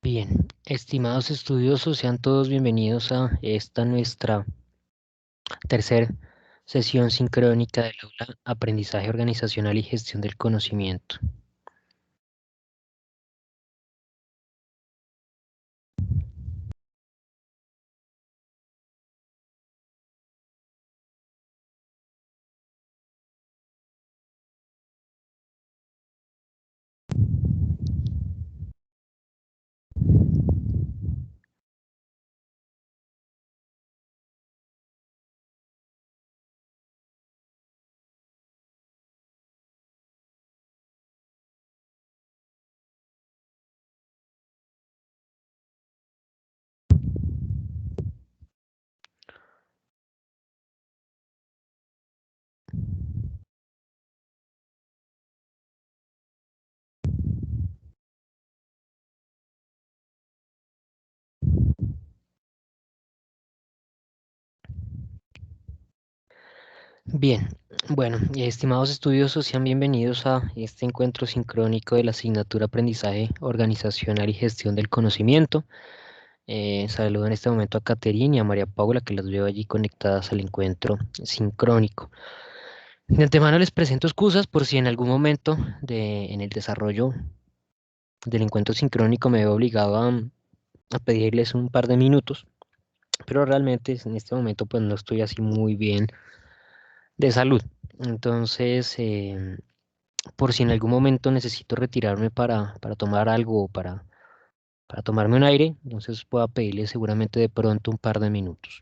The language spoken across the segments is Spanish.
Bien, estimados estudiosos, sean todos bienvenidos a esta nuestra tercera sesión sincrónica del aula Aprendizaje Organizacional y Gestión del Conocimiento. Bien, bueno, estimados estudiosos, sean bienvenidos a este encuentro sincrónico de la asignatura Aprendizaje Organizacional y Gestión del Conocimiento. Saludo en este momento a Caterina y a María Paula, que las veo allí conectadas al encuentro sincrónico. De antemano les presento excusas por si en algún momento en el desarrollo del encuentro sincrónico me veo obligado a pedirles un par de minutos, pero realmente en este momento pues no estoy así muy bien de salud. Entonces, por si en algún momento necesito retirarme para tomar algo o para tomarme un aire, entonces puedo pedirles seguramente de pronto un par de minutos.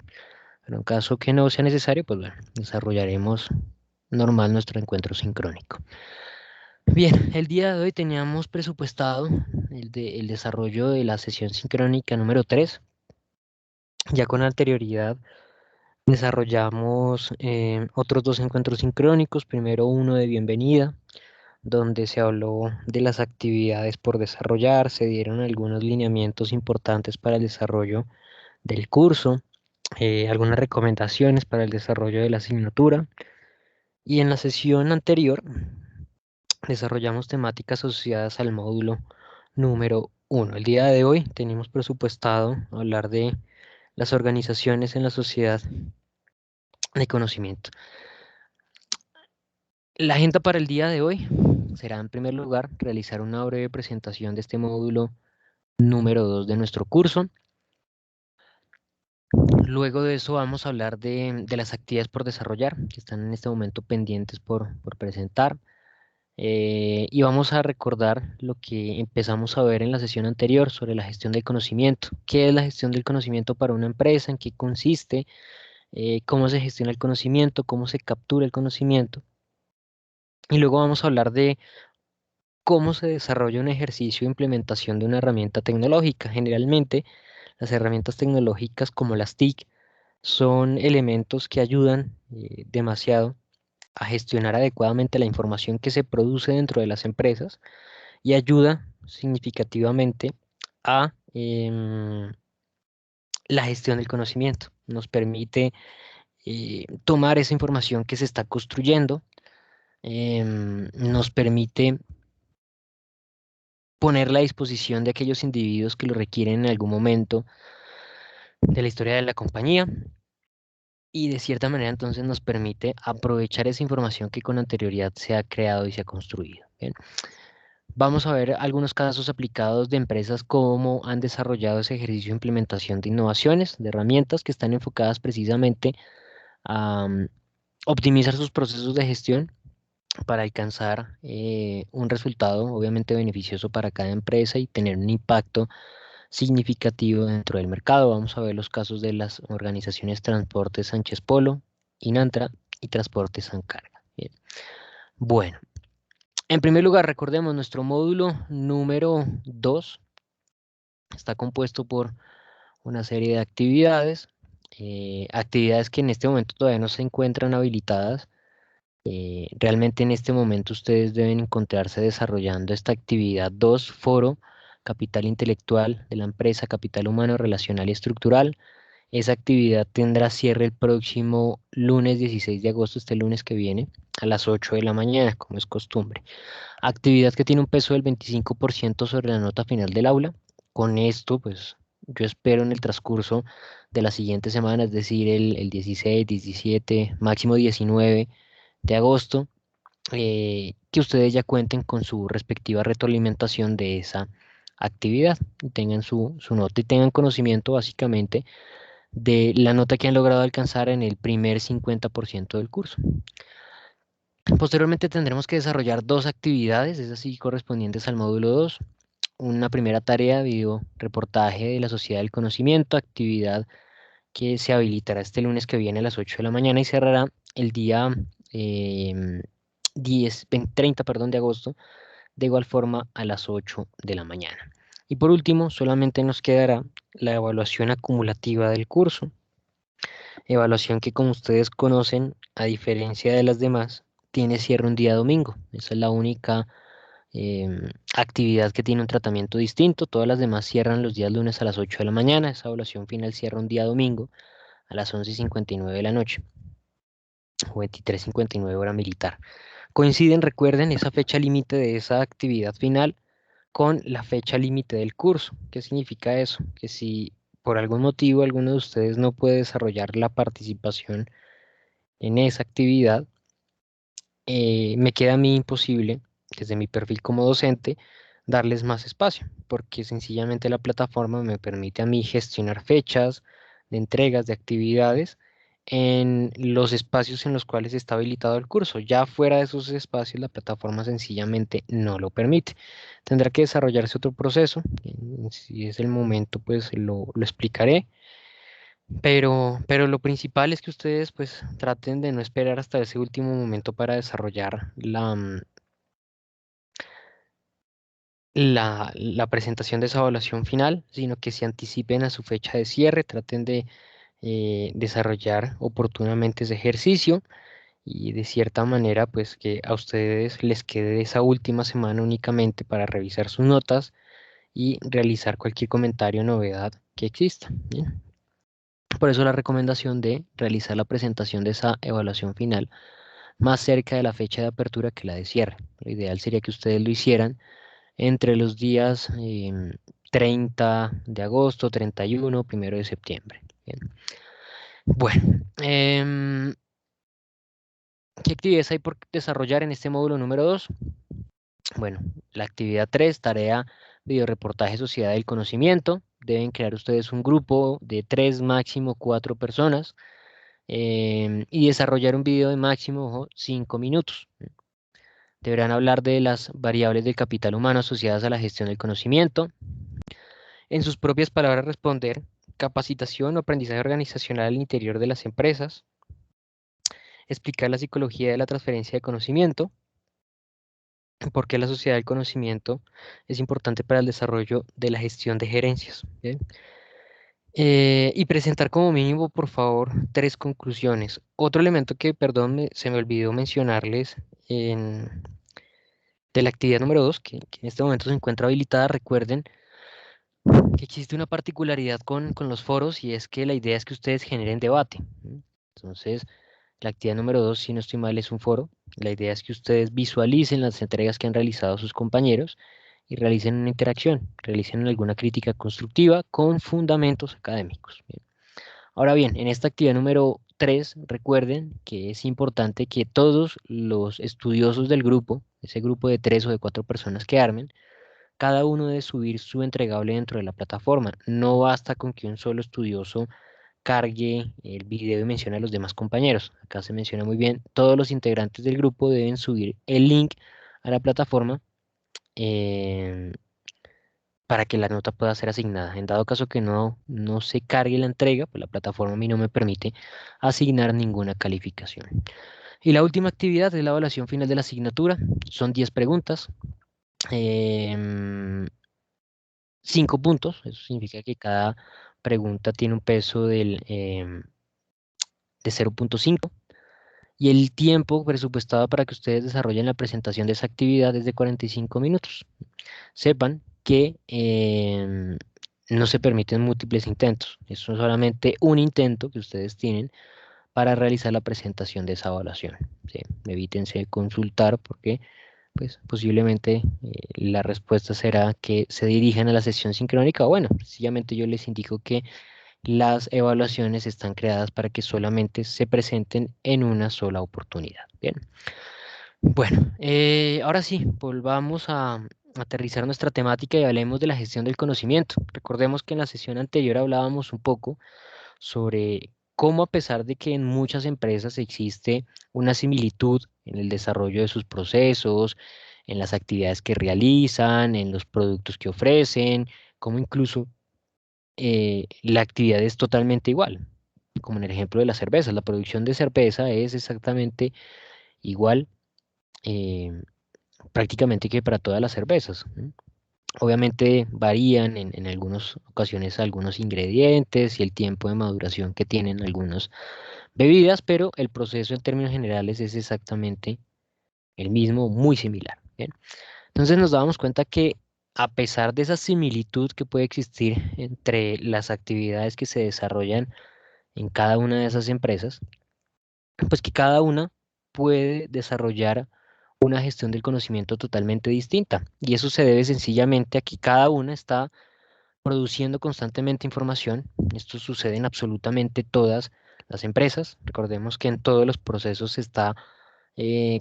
Pero en caso que no sea necesario, pues bueno, desarrollaremos normal nuestro encuentro sincrónico. Bien, el día de hoy teníamos presupuestado el desarrollo de la sesión sincrónica número 3. Ya con anterioridad desarrollamos otros dos encuentros sincrónicos. Primero uno de bienvenida, donde se habló de las actividades por desarrollar, se dieron algunos lineamientos importantes para el desarrollo del curso, algunas recomendaciones para el desarrollo de la asignatura. Y en la sesión anterior desarrollamos temáticas asociadas al módulo número 1. El día de hoy tenemos presupuestado hablar de las organizaciones en la sociedad de conocimiento. La agenda para el día de hoy será, en primer lugar, realizar una breve presentación de este módulo número 2 de nuestro curso. Luego de eso vamos a hablar de las actividades por desarrollar, que están en este momento pendientes por presentar. Y vamos a recordar lo que empezamos a ver en la sesión anterior sobre la gestión del conocimiento. ¿Qué es la gestión del conocimiento para una empresa? ¿En qué consiste? ¿Cómo se gestiona el conocimiento? ¿Cómo se captura el conocimiento? Y luego vamos a hablar de cómo se desarrolla un ejercicio de implementación de una herramienta tecnológica. Generalmente, las herramientas tecnológicas como las TIC son elementos que ayudan demasiado a gestionar adecuadamente la información que se produce dentro de las empresas y ayuda significativamente a la gestión del conocimiento. Nos permite tomar esa información que se está construyendo, nos permite ponerla a disposición de aquellos individuos que lo requieren en algún momento de la historia de la compañía y de cierta manera entonces nos permite aprovechar esa información que con anterioridad se ha creado y se ha construido. ¿Bien? Vamos a ver algunos casos aplicados de empresas cómo han desarrollado ese ejercicio de implementación de innovaciones, de herramientas que están enfocadas precisamente a optimizar sus procesos de gestión para alcanzar un resultado obviamente beneficioso para cada empresa y tener un impacto significativo dentro del mercado. Vamos a ver los casos de las organizaciones Transportes Sánchez Polo, Inantra y Transportes Sancarga. Bien. Bueno, en primer lugar, recordemos nuestro módulo número 2 está compuesto por una serie de actividades, actividades que en este momento todavía no se encuentran habilitadas. Realmente en este momento ustedes deben encontrarse desarrollando esta actividad 2, foro, capital intelectual de la empresa, capital humano, relacional y estructural. Esa actividad tendrá cierre el próximo lunes 16 de agosto, este lunes que viene, a las 8 de la mañana, como es costumbre. Actividad que tiene un peso del 25% sobre la nota final del aula Con esto, pues yo espero en el transcurso de la siguiente semana, es decir, el 16, 17, máximo 19 de agosto, que ustedes ya cuenten con su respectiva retroalimentación de esa actividad y tengan su nota y tengan conocimiento básicamente de la nota que han logrado alcanzar en el primer 50% del curso. Posteriormente tendremos que desarrollar dos actividades, es así, correspondientes al módulo 2. Una primera tarea, video reportaje de la Sociedad del Conocimiento, actividad que se habilitará este lunes que viene a las 8 de la mañana y cerrará el día em, 30, perdón, de agosto, de igual forma a las 8 de la mañana. Y por último, solamente nos quedará la evaluación acumulativa del curso, evaluación que como ustedes conocen, a diferencia de las demás, tiene cierre un día domingo. Esa es la única actividad que tiene un tratamiento distinto. Todas las demás cierran los días lunes a las 8 de la mañana. Esa evaluación final cierra un día domingo a las 11:59 de la noche o 23:59 hora militar. Coinciden, recuerden, esa fecha límite de esa actividad final con la fecha límite del curso. ¿Qué significa eso? Que si por algún motivo alguno de ustedes no puede desarrollar la participación en esa actividad, me queda a mí imposible, desde mi perfil como docente, darles más espacio, porque sencillamente la plataforma me permite a mí gestionar fechas de entregas de actividades en los espacios en los cuales está habilitado el curso. Ya fuera de esos espacios, la plataforma sencillamente no lo permite. Tendrá que desarrollarse otro proceso. Si es el momento, pues lo explicaré. Pero lo principal es que ustedes pues traten de no esperar hasta ese último momento para desarrollar la presentación de esa evaluación final, sino que se anticipen a su fecha de cierre, traten de desarrollar oportunamente ese ejercicio y de cierta manera pues que a ustedes les quede esa última semana únicamente para revisar sus notas y realizar cualquier comentario o novedad que exista. Bien. Por eso la recomendación de realizar la presentación de esa evaluación final más cerca de la fecha de apertura que la de cierre. Lo ideal sería que ustedes lo hicieran entre los días 30 de agosto, 31, 1 de septiembre. Bien. Bueno, ¿qué actividades hay por desarrollar en este módulo número 2? Bueno, la actividad 3, tarea videoreportaje Sociedad del Conocimiento. Deben crear ustedes un grupo de 3, máximo 4 personas y desarrollar un video de máximo, ojo, 5 minutos. Deberán hablar de las variables del capital humano asociadas a la gestión del conocimiento. En sus propias palabras responder capacitación o aprendizaje organizacional al interior de las empresas. Explicar la psicología de la transferencia de conocimiento. Por qué la sociedad del conocimiento es importante para el desarrollo de la gestión de gerencias. ¿Bien? Y presentar como mínimo, por favor, 3 conclusiones. Otro elemento que, perdón, se me olvidó mencionarles en, de la actividad número 2, que en este momento se encuentra habilitada, recuerden que existe una particularidad con los foros y es que la idea es que ustedes generen debate. ¿M? Entonces, la actividad número 2, si no estoy mal, es un foro. La idea es que ustedes visualicen las entregas que han realizado sus compañeros y realicen una interacción, realicen alguna crítica constructiva con fundamentos académicos. Bien. Ahora bien, en esta actividad número 3, recuerden que es importante que todos los estudiosos del grupo, ese grupo de 3 o de 4 personas que armen, cada uno debe subir su entregable dentro de la plataforma. No basta con que un solo estudioso cargue el video y mencione a los demás compañeros. Acá se menciona muy bien, todos los integrantes del grupo deben subir el link a la plataforma eh, para que la nota pueda ser asignada. En dado caso que no se cargue la entrega, pues la plataforma a mí no me permite asignar ninguna calificación. Y la última actividad es la evaluación final de la asignatura. Son 10 preguntas. em, 5 puntos, eso significa que cada pregunta tiene un peso de 0,5 y el tiempo presupuestado para que ustedes desarrollen la presentación de esa actividad es de 45 minutos. Sepan que no se permiten múltiples intentos, es solamente un intento que ustedes tienen para realizar la presentación de esa evaluación. ¿Sí? Evítense consultar porque pues posiblemente la respuesta será que se dirijan a la sesión sincrónica. O bueno, sencillamente yo les indico que las evaluaciones están creadas para que solamente se presenten en una sola oportunidad. Bien. Bueno, ahora sí, volvamos a aterrizar nuestra temática y hablemos de la gestión del conocimiento. Recordemos que en la sesión anterior hablábamos un poco sobre cómo, a pesar de que en muchas empresas existe una similitud en el desarrollo de sus procesos, en las actividades que realizan, en los productos que ofrecen, cómo incluso la actividad es totalmente igual. Como en el ejemplo de la cerveza, la producción de cerveza es exactamente igual eh, prácticamente que para todas las cervezas. ¿M? Obviamente varían en algunas ocasiones algunos ingredientes y el tiempo de maduración que tienen algunas bebidas, pero el proceso en términos generales es exactamente el mismo, muy similar. Bien. Entonces nos dábamos cuenta que a pesar de esa similitud que puede existir entre las actividades que se desarrollan en cada una de esas empresas, pues que cada una puede desarrollar una gestión del conocimiento totalmente distinta. Y eso se debe sencillamente a que cada una está produciendo constantemente información. Esto sucede en absolutamente todas las empresas. Recordemos que en todos los procesos se está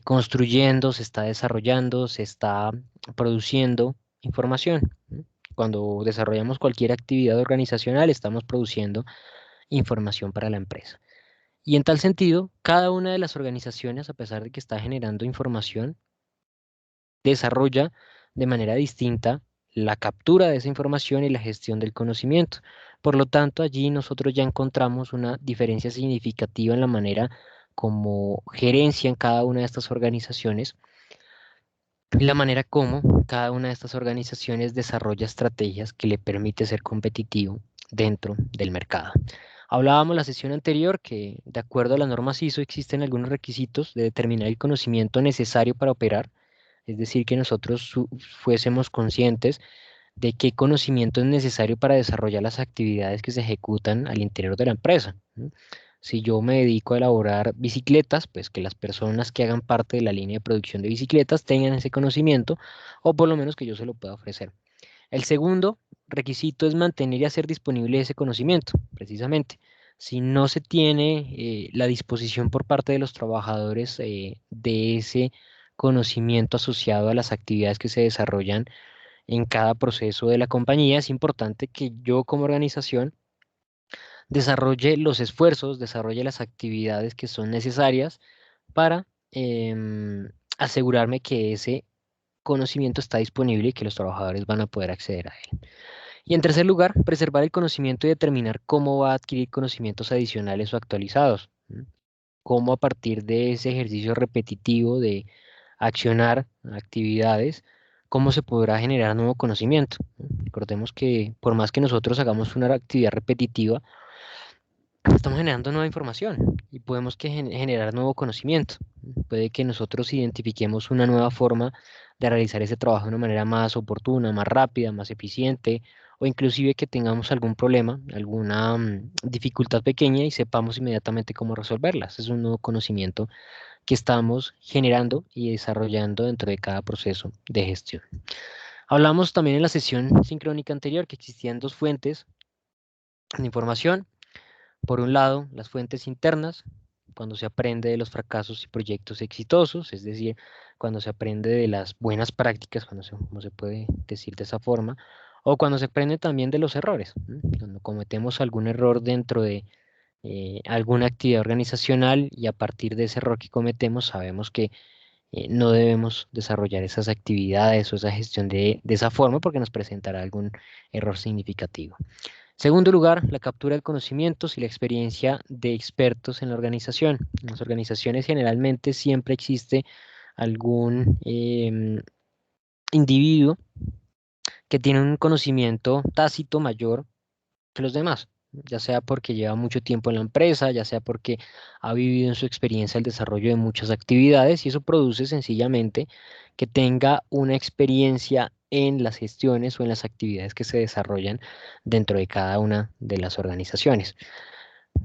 construyendo, se está desarrollando, se está produciendo información. ¿M? Cuando desarrollamos cualquier actividad organizacional, estamos produciendo información para la empresa. Y en tal sentido, cada una de las organizaciones, a pesar de que está generando información, desarrolla de manera distinta la captura de esa información y la gestión del conocimiento. Por lo tanto, allí nosotros ya encontramos una diferencia significativa en la manera como gerencian cada una de estas organizaciones y la manera como cada una de estas organizaciones desarrolla estrategias que le permite ser competitivo dentro del mercado. Hablábamos la sesión anterior que, de acuerdo a las normas ISO, existen algunos requisitos de determinar el conocimiento necesario para operar, es decir, que nosotros fuésemos conscientes de qué conocimiento es necesario para desarrollar las actividades que se ejecutan al interior de la empresa. ¿M? Si yo me dedico a elaborar bicicletas, pues que las personas que hagan parte de la línea de producción de bicicletas tengan ese conocimiento o por lo menos que yo se lo pueda ofrecer. El segundo requisito es mantener y hacer disponible ese conocimiento, precisamente. Si no se tiene la disposición por parte de los trabajadores de ese conocimiento asociado a las actividades que se desarrollan en cada proceso de la compañía, es importante que yo como organización desarrolle los esfuerzos, desarrolle las actividades que son necesarias para asegurarme que ese conocimiento está disponible y que los trabajadores van a poder acceder a él. Y en tercer lugar, preservar el conocimiento y determinar cómo va a adquirir conocimientos adicionales o actualizados. ¿M? Cómo a partir de ese ejercicio repetitivo de accionar actividades, cómo se podrá generar nuevo conocimiento. ¿M? Recordemos que por más que nosotros hagamos una actividad repetitiva, estamos generando nueva información y podemos generar nuevo conocimiento. Puede que nosotros identifiquemos una nueva forma de realizar ese trabajo de una manera más oportuna, más rápida, más eficiente, o inclusive que tengamos algún problema, alguna dificultad pequeña y sepamos inmediatamente cómo resolverlas. Es un nuevo conocimiento que estamos generando y desarrollando dentro de cada proceso de gestión. Hablamos también en la sesión sincrónica anterior que existían dos fuentes de información. Por un lado, las fuentes internas, cuando se aprende de los fracasos y proyectos exitosos, es decir, cuando se aprende de las buenas prácticas, como se puede decir de esa forma, o cuando se aprende también de los errores. ¿M? Cuando cometemos algún error dentro de alguna actividad organizacional y a partir de ese error que cometemos sabemos que no debemos desarrollar esas actividades o esa gestión de esa forma porque nos presentará algún error significativo. Segundo lugar, la captura de conocimientos y la experiencia de expertos en la organización. En las organizaciones generalmente siempre existe algún individuo que tiene un conocimiento tácito mayor que los demás, ya sea porque lleva mucho tiempo en la empresa, ya sea porque ha vivido en su experiencia el desarrollo de muchas actividades y eso produce sencillamente que tenga una experiencia en las gestiones o en las actividades que se desarrollan dentro de cada una de las organizaciones.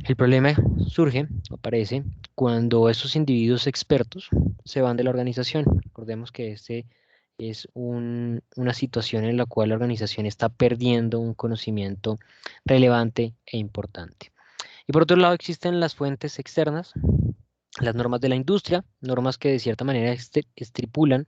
El problema surge, aparece, cuando estos individuos expertos se van de la organización. Recordemos que este es una situación en la cual la organización está perdiendo un conocimiento relevante e importante. Y por otro lado existen las fuentes externas, las normas de la industria, normas que de cierta manera estipulan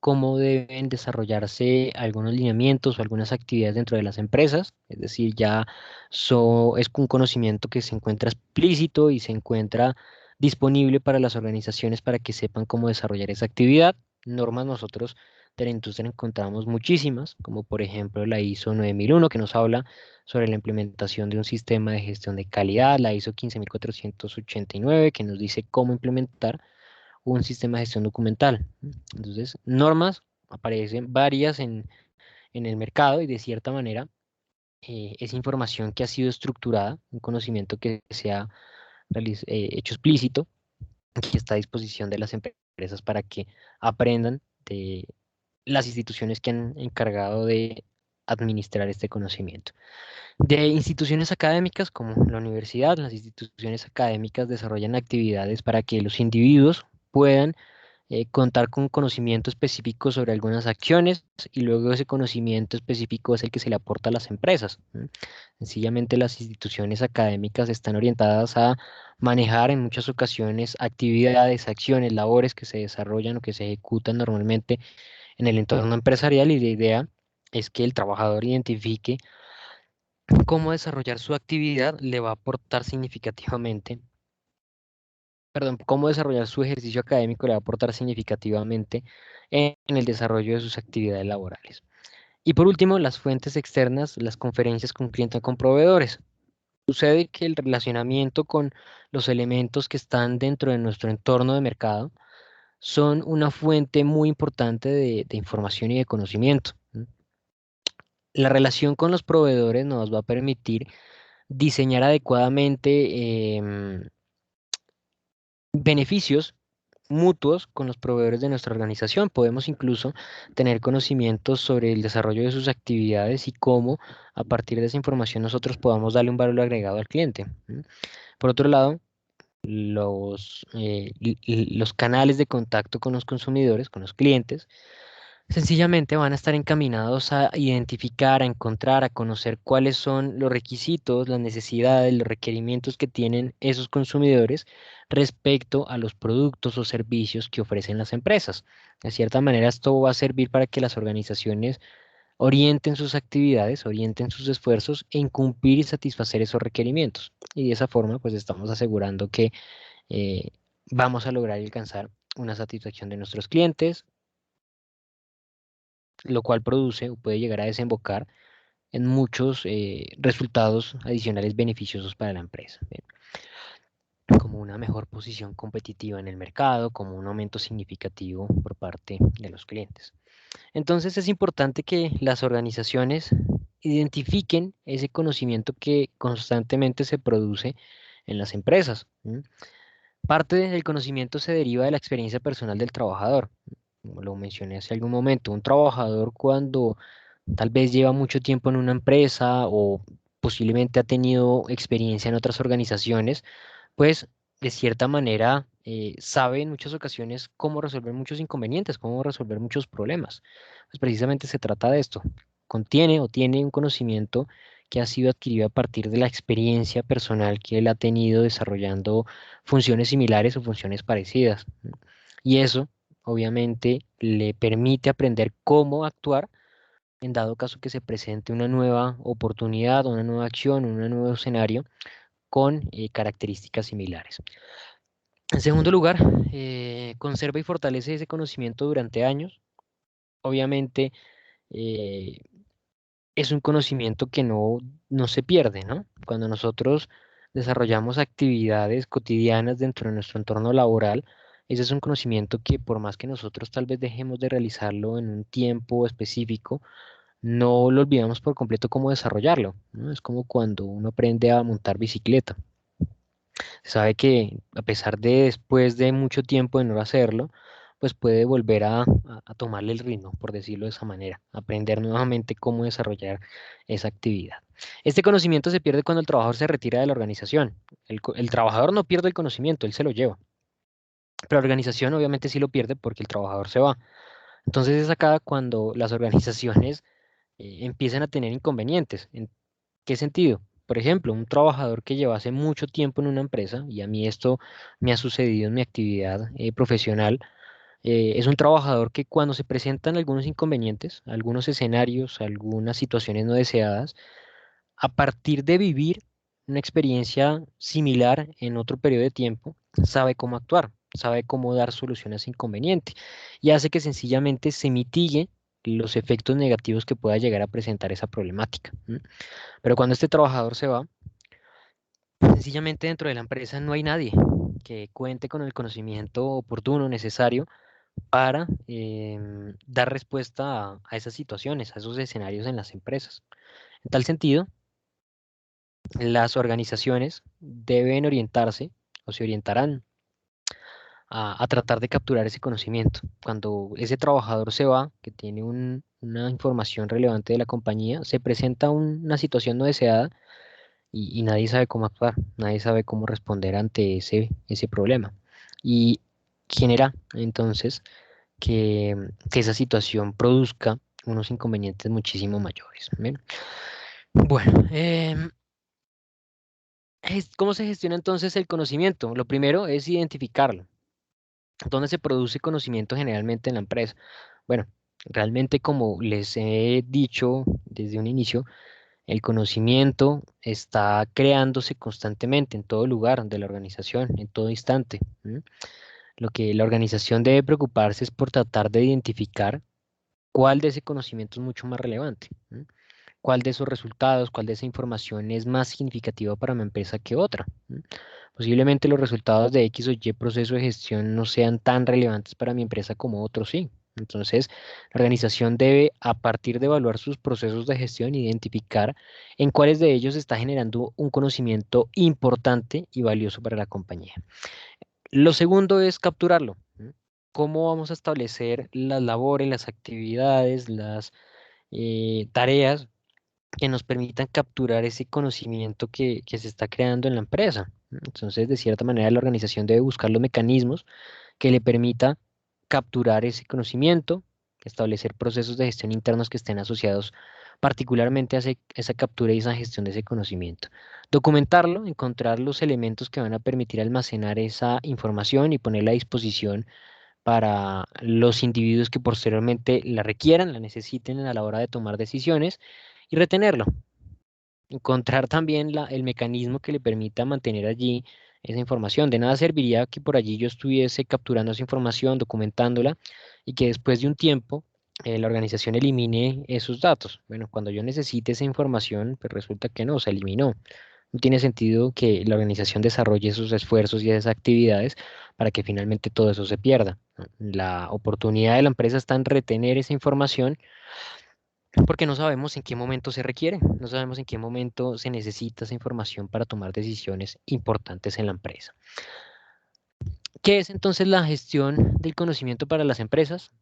cómo deben desarrollarse algunos lineamientos o algunas actividades dentro de las empresas, es decir, ya es un conocimiento que se encuentra explícito y se encuentra disponible para las organizaciones para que sepan cómo desarrollar esa actividad. Normas nosotros de la industria encontramos muchísimas, como por ejemplo la ISO 9001 que nos habla sobre la implementación de un sistema de gestión de calidad, la ISO 15489 que nos dice cómo implementar un sistema de gestión documental. Entonces, normas aparecen varias en el mercado y de cierta manera es información que ha sido estructurada, un conocimiento que se ha hecho explícito, que está a disposición de las empresas para que aprendan de las instituciones que han encargado de administrar este conocimiento. De instituciones académicas como la universidad, las instituciones académicas desarrollan actividades para que los individuos puedan contar con conocimiento específico sobre algunas acciones y luego ese conocimiento específico es el que se le aporta a las empresas. Sencillamente las instituciones académicas están orientadas a manejar en muchas ocasiones actividades, acciones, labores que se desarrollan o que se ejecutan normalmente en el entorno empresarial y la idea es que el trabajador identifique cómo desarrollar su actividad le va a aportar significativamente, perdón, cómo desarrollar su ejercicio académico le va a aportar significativamente en el desarrollo de sus actividades laborales. Y por último, las fuentes externas, las conferencias con clientes, con proveedores. Sucede que el relacionamiento con los elementos que están dentro de nuestro entorno de mercado son una fuente muy importante de información y de conocimiento. La relación con los proveedores nos va a permitir diseñar adecuadamente beneficios mutuos con los proveedores de nuestra organización. Podemos incluso tener conocimientos sobre el desarrollo de sus actividades y cómo a partir de esa información nosotros podamos darle un valor agregado al cliente. Por otro lado, los canales de contacto con los consumidores, con los clientes, sencillamente van a estar encaminados a identificar, a encontrar, a conocer cuáles son los requisitos, las necesidades, los requerimientos que tienen esos consumidores respecto a los productos o servicios que ofrecen las empresas. De cierta manera, esto va a servir para que las organizaciones orienten sus actividades, orienten sus esfuerzos en cumplir y satisfacer esos requerimientos. Y de esa forma, pues estamos asegurando que eh, vamos a lograr alcanzar una satisfacción de nuestros clientes, lo cual produce o puede llegar a desembocar en muchos resultados adicionales beneficiosos para la empresa. ¿Bien? Como una mejor posición competitiva en el mercado, como un aumento significativo por parte de los clientes. Entonces es importante que las organizaciones identifiquen ese conocimiento que constantemente se produce en las empresas. Parte del conocimiento se deriva de la experiencia personal del trabajador. Como lo mencioné hace algún momento, un trabajador cuando tal vez lleva mucho tiempo en una empresa o posiblemente ha tenido experiencia en otras organizaciones, pues de cierta manera sabe en muchas ocasiones cómo resolver muchos inconvenientes, cómo resolver muchos problemas. Pues precisamente se trata de esto. Contiene o tiene un conocimiento que ha sido adquirido a partir de la experiencia personal que él ha tenido desarrollando funciones similares o funciones parecidas. Y eso, obviamente, le permite aprender cómo actuar en dado caso que se presente una nueva oportunidad, una nueva acción, un nuevo escenario con características similares. En segundo lugar, conserva y fortalece ese conocimiento durante años. Obviamente, eh, es un conocimiento que no se pierde, ¿no? Cuando nosotros desarrollamos actividades cotidianas dentro de nuestro entorno laboral, ese es un conocimiento que por más que nosotros tal vez dejemos de realizarlo en un tiempo específico, no lo olvidamos por completo cómo desarrollarlo, ¿no? Es como cuando uno aprende a montar bicicleta. Se sabe que a pesar de después de mucho tiempo de no hacerlo, pues puede volver a tomarle el ritmo, por decirlo de esa manera, aprender nuevamente cómo desarrollar esa actividad. Este conocimiento se pierde cuando el trabajador se retira de la organización. El trabajador no pierde el conocimiento, él se lo lleva, pero la organización obviamente sí lo pierde porque el trabajador se va. Entonces es acá cuando las organizaciones empiezan a tener inconvenientes. ¿En qué sentido? Por ejemplo, un trabajador que llevase mucho tiempo en una empresa, y a mí esto me ha sucedido en mi actividad profesional, es un trabajador que cuando se presentan algunos inconvenientes, algunos escenarios, algunas situaciones no deseadas, a partir de vivir una experiencia similar en otro periodo de tiempo, sabe cómo actuar, sabe cómo dar solución a ese inconveniente y hace que sencillamente se mitiguen los efectos negativos que pueda llegar a presentar esa problemática. ¿M? Pero cuando este trabajador se va, sencillamente dentro de la empresa no hay nadie que cuente con el conocimiento oportuno, necesario para dar respuesta a esas situaciones, a esos escenarios en las empresas. En tal sentido, las organizaciones deben orientarse o se orientarán a tratar de capturar ese conocimiento. Cuando ese trabajador se va, que tiene una información relevante de la compañía, se presenta una situación no deseada y nadie sabe cómo actuar, nadie sabe cómo responder ante ese problema. Y genera entonces que esa situación produzca unos inconvenientes muchísimo mayores. ¿Bien? Bueno, ¿cómo se gestiona entonces el conocimiento? Lo primero es identificarlo. ¿Dónde se produce conocimiento generalmente en la empresa? Bueno, realmente como les he dicho desde un inicio, el conocimiento está creándose constantemente en todo lugar de la organización, en todo instante. ¿M? Lo que la organización debe preocuparse es por tratar de identificar cuál de ese conocimiento es mucho más relevante. ¿M? Cuál de esos resultados, cuál de esa información es más significativa para mi empresa que otra. ¿M? Posiblemente los resultados de X o Y proceso de gestión no sean tan relevantes para mi empresa como otros sí. Entonces, la organización debe, a partir de evaluar sus procesos de gestión, identificar en cuáles de ellos está generando un conocimiento importante y valioso para la compañía. Lo segundo es capturarlo. ¿M? ¿Cómo vamos a establecer las labores, las actividades, las tareas que nos permitan capturar ese conocimiento que se está creando en la empresa? Entonces, de cierta manera, la organización debe buscar los mecanismos que le permita capturar ese conocimiento, establecer procesos de gestión internos que estén asociados particularmente a esa captura y esa gestión de ese conocimiento. Documentarlo, encontrar los elementos que van a permitir almacenar esa información y ponerla a disposición para los individuos que posteriormente la requieran, la necesiten a la hora de tomar decisiones y retenerlo. Encontrar también el mecanismo que le permita mantener allí esa información. De nada serviría que por allí yo estuviese capturando esa información, documentándola y que después de un tiempo la organización elimine esos datos. Bueno, cuando yo necesite esa información, pues resulta que no, se eliminó. No tiene sentido que la organización desarrolle esos esfuerzos y esas actividades para que finalmente todo eso se pierda, ¿no? La oportunidad de la empresa está en retener esa información porque no sabemos en qué momento se requiere, no sabemos en qué momento se necesita esa información para tomar decisiones importantes en la empresa. ¿Qué es entonces la gestión del conocimiento para las empresas?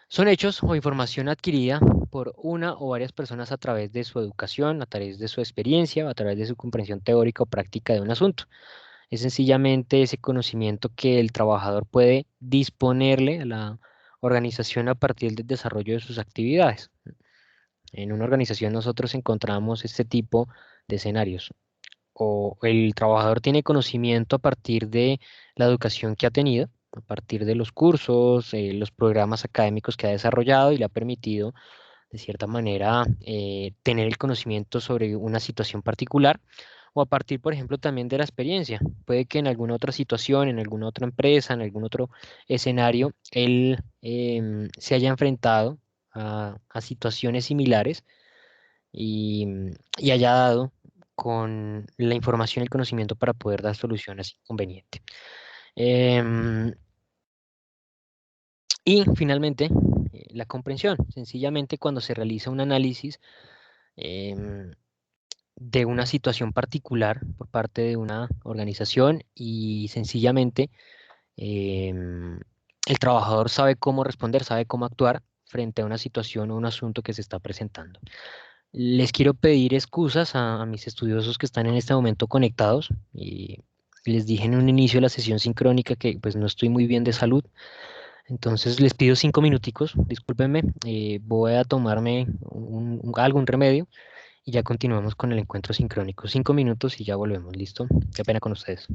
Son hechos o información adquirida por una o varias personas a través de su educación, a través de su experiencia, a través de su comprensión teórica o práctica de un asunto. Es sencillamente ese conocimiento que el trabajador puede disponerle a la organización a partir del desarrollo de sus actividades. En una organización nosotros encontramos este tipo de escenarios. O el trabajador tiene conocimiento a partir de la educación que ha tenido, a partir de los cursos, los programas académicos que ha desarrollado y le ha permitido, de cierta manera, tener el conocimiento sobre una situación particular, o a partir, por ejemplo, también de la experiencia. Puede que en alguna otra situación, en alguna otra empresa, en algún otro escenario, él se haya enfrentado a situaciones similares y haya dado con la información y el conocimiento para poder dar soluciones inconvenientes. Em, y finalmente, la comprensión. Sencillamente cuando se realiza un análisis em, de una situación particular por parte de una organización y sencillamente em, el trabajador sabe cómo responder, sabe cómo actuar frente a una situación o un asunto que se está presentando. Les quiero pedir excusas a mis estudiosos que están en este momento conectados y les dije en un inicio de la sesión sincrónica que pues no estoy muy bien de salud, entonces les pido 5 minuticos, discúlpenme, voy a tomarme algún remedio y ya continuamos con el encuentro sincrónico. 5 minutos y ya volvemos, ¿listo? Qué pena con ustedes.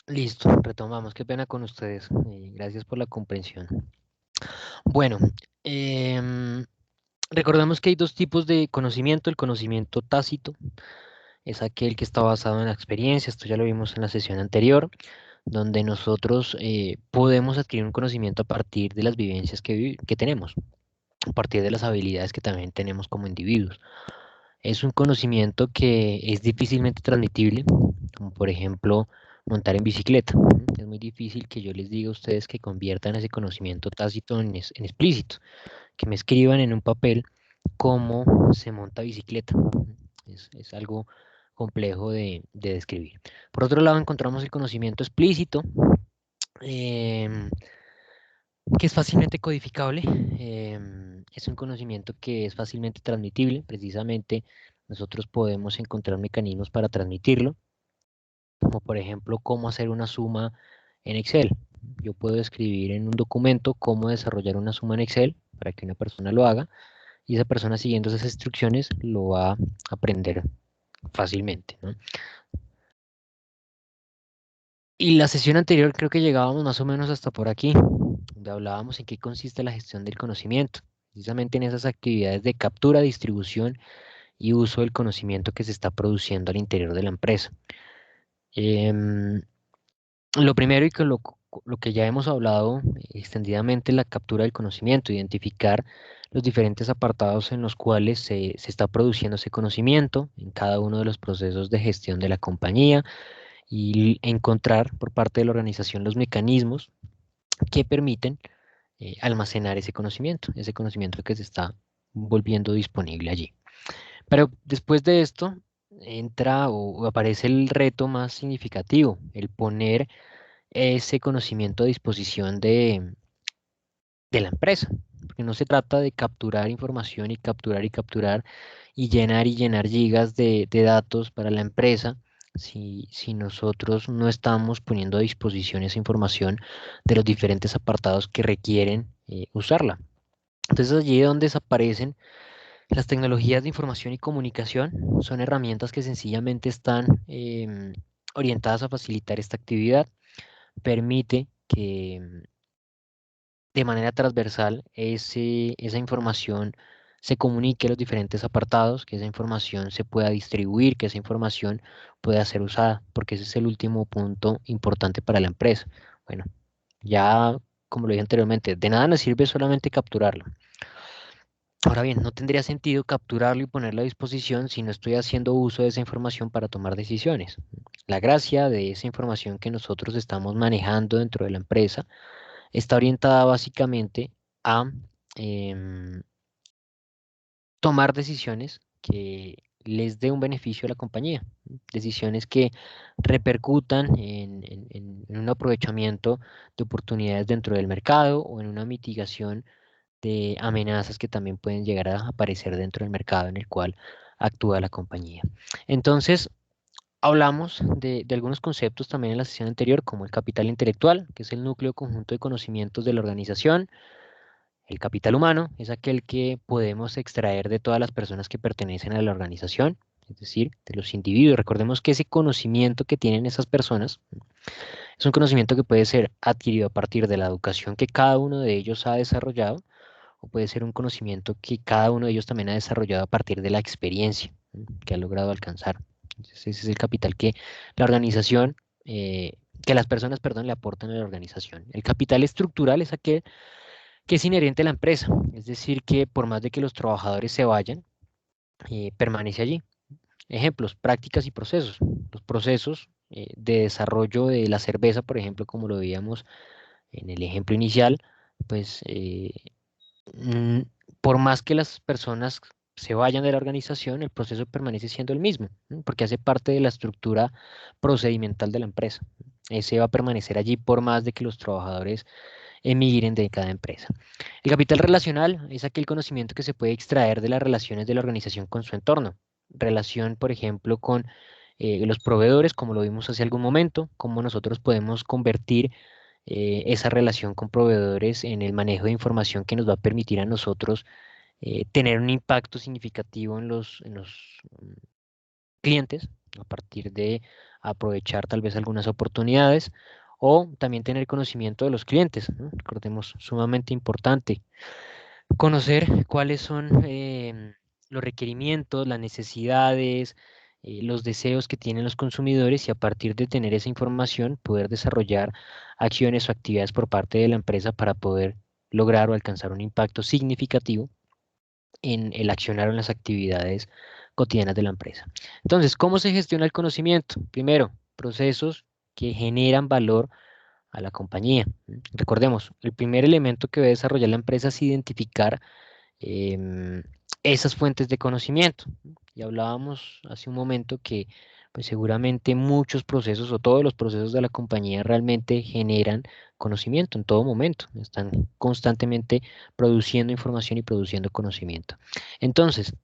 Listo, retomamos. Qué pena con ustedes. Gracias por la comprensión. Bueno, em, recordamos que hay dos tipos de conocimiento. El conocimiento tácito es aquel que está basado en la experiencia. Esto ya lo vimos en la sesión anterior, donde nosotros podemos adquirir un conocimiento a partir de las vivencias que tenemos, a partir de las habilidades que también tenemos como individuos. Es un conocimiento que es difícilmente transmitible, como por ejemplo montar en bicicleta. Es muy difícil que yo les diga a ustedes que conviertan ese conocimiento tácito en explícito, que me escriban en un papel cómo se monta bicicleta. Es algo complejo de describir. Por otro lado, encontramos el conocimiento explícito, em, que es fácilmente codificable. Es un conocimiento que es fácilmente transmitible. Precisamente nosotros podemos encontrar mecanismos para transmitirlo, como por ejemplo cómo hacer una suma en Excel. Yo puedo escribir en un documento cómo desarrollar una suma en Excel para que una persona lo haga y esa persona siguiendo esas instrucciones lo va a aprender fácilmente, ¿no? Y la sesión anterior creo que llegábamos más o menos hasta por aquí, donde hablábamos en qué consiste la gestión del conocimiento, precisamente en esas actividades de captura, distribución y uso del conocimiento que se está produciendo al interior de la empresa. Em, lo primero y con lo que ya hemos hablado extendidamente, la captura del conocimiento, identificar los diferentes apartados en los cuales se está produciendo ese conocimiento en cada uno de los procesos de gestión de la compañía y encontrar por parte de la organización los mecanismos que permiten almacenar ese conocimiento que se está volviendo disponible allí. Pero después de esto entra o aparece el reto más significativo, el poner ese conocimiento a disposición de la empresa. Porque no se trata de capturar información y capturar y llenar gigas de datos para la empresa si nosotros no estamos poniendo a disposición esa información de los diferentes apartados que requieren usarla. Entonces allí es donde desaparecen las tecnologías de información y comunicación. Son herramientas que sencillamente están orientadas a facilitar esta actividad. Permite que de manera transversal esa información se comunique a los diferentes apartados, que esa información se pueda distribuir, que esa información pueda ser usada, porque ese es el último punto importante para la empresa. Bueno, ya como lo dije anteriormente, de nada nos sirve solamente capturarlo. Ahora bien, no tendría sentido capturarlo y ponerlo a disposición si no estoy haciendo uso de esa información para tomar decisiones. La gracia de esa información que nosotros estamos manejando dentro de la empresa está orientada básicamente a em, tomar decisiones que les dé un beneficio a la compañía, decisiones que repercutan en un aprovechamiento de oportunidades dentro del mercado o en una mitigación de amenazas que también pueden llegar a aparecer dentro del mercado en el cual actúa la compañía. Entonces, hablamos de algunos conceptos también en la sesión anterior, como el capital intelectual, que es el núcleo conjunto de conocimientos de la organización. El capital humano es aquel que podemos extraer de todas las personas que pertenecen a la organización, es decir, de los individuos. Recordemos que ese conocimiento que tienen esas personas es un conocimiento que puede ser adquirido a partir de la educación que cada uno de ellos ha desarrollado, o puede ser un conocimiento que cada uno de ellos también ha desarrollado a partir de la experiencia que ha logrado alcanzar. Entonces, ese es el capital que la organización, que las personas, perdón, le aportan a la organización. El capital estructural es aquel que es inherente a la empresa, es decir, que por más de que los trabajadores se vayan, permanece allí. Ejemplos, prácticas y procesos. Los procesos de desarrollo de la cerveza, por ejemplo, como lo veíamos en el ejemplo inicial, pues mm, por más que las personas se vayan de la organización, el proceso permanece siendo el mismo, ¿no? Porque hace parte de la estructura procedimental de la empresa. Ese va a permanecer allí por más de que los trabajadores emigren de cada empresa. El capital relacional es aquel conocimiento que se puede extraer de las relaciones de la organización con su entorno. Relación, por ejemplo, con los proveedores, como lo vimos hace algún momento, cómo nosotros podemos convertir esa relación con proveedores en el manejo de información que nos va a permitir a nosotros tener un impacto significativo en los clientes a partir de aprovechar tal vez algunas oportunidades o también tener conocimiento de los clientes, ¿no? Recordemos, sumamente importante conocer cuáles son los requerimientos, las necesidades, los deseos que tienen los consumidores y a partir de tener esa información poder desarrollar acciones o actividades por parte de la empresa para poder lograr o alcanzar un impacto significativo en el accionar o en las actividades cotidianas de la empresa. Entonces, ¿cómo se gestiona el conocimiento? Primero, procesos que generan valor a la compañía. Recordemos, el primer elemento que debe desarrollar la empresa es identificar em, esas fuentes de conocimiento. Y hablábamos hace un momento que pues seguramente muchos procesos o todos los procesos de la compañía realmente generan conocimiento en todo momento. Están constantemente produciendo información y produciendo conocimiento. Entonces,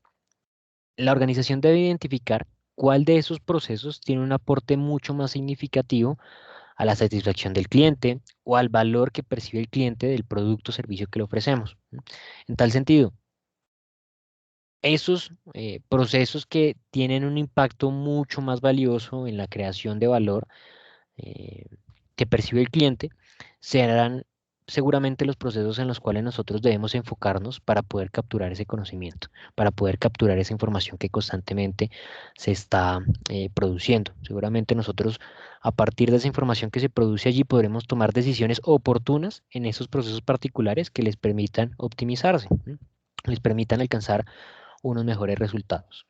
la organización debe identificar cuál de esos procesos tiene un aporte mucho más significativo a la satisfacción del cliente o al valor que percibe el cliente del producto o servicio que le ofrecemos. En tal sentido, esos procesos que tienen un impacto mucho más valioso en la creación de valor eh, que percibe el cliente serán seguramente los procesos en los cuales nosotros debemos enfocarnos para poder capturar ese conocimiento, para poder capturar esa información que constantemente se está produciendo. Seguramente nosotros, a partir de esa información que se produce allí, podremos tomar decisiones oportunas en esos procesos particulares que les permitan optimizarse, ¿m? Les permitan alcanzar unos mejores resultados.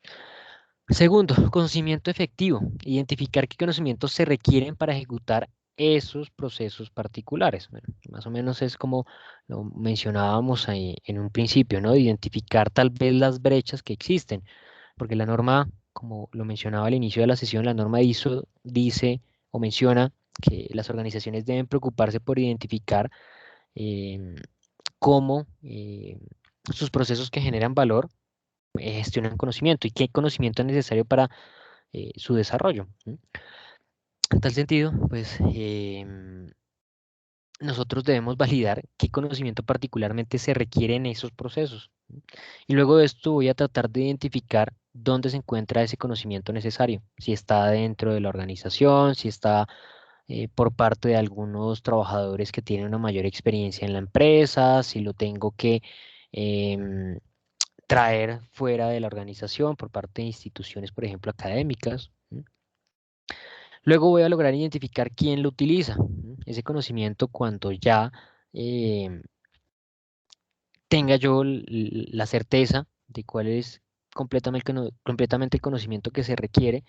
Segundo, conocimiento efectivo. Identificar qué conocimientos se requieren para ejecutar esos procesos particulares. Bueno, más o menos es como lo mencionábamos ahí en un principio, ¿no? Identificar tal vez las brechas que existen, porque la norma, como lo mencionaba al inicio de la sesión, la norma ISO dice o menciona que las organizaciones deben preocuparse por identificar em, cómo sus procesos que generan valor gestionan conocimiento y qué conocimiento es necesario para su desarrollo. ¿M? En tal sentido, pues nosotros debemos validar qué conocimiento particularmente se requiere en esos procesos. ¿M? Y luego de esto voy a tratar de identificar dónde se encuentra ese conocimiento necesario, si está dentro de la organización, si está por parte de algunos trabajadores que tienen una mayor experiencia en la empresa, si lo tengo que em, traer fuera de la organización por parte de instituciones, por ejemplo, académicas. ¿M? Luego voy a lograr identificar quién lo utiliza. ¿M? Ese conocimiento cuando ya eh, tenga yo la certeza de cuál es completamente el conocimiento que se requiere,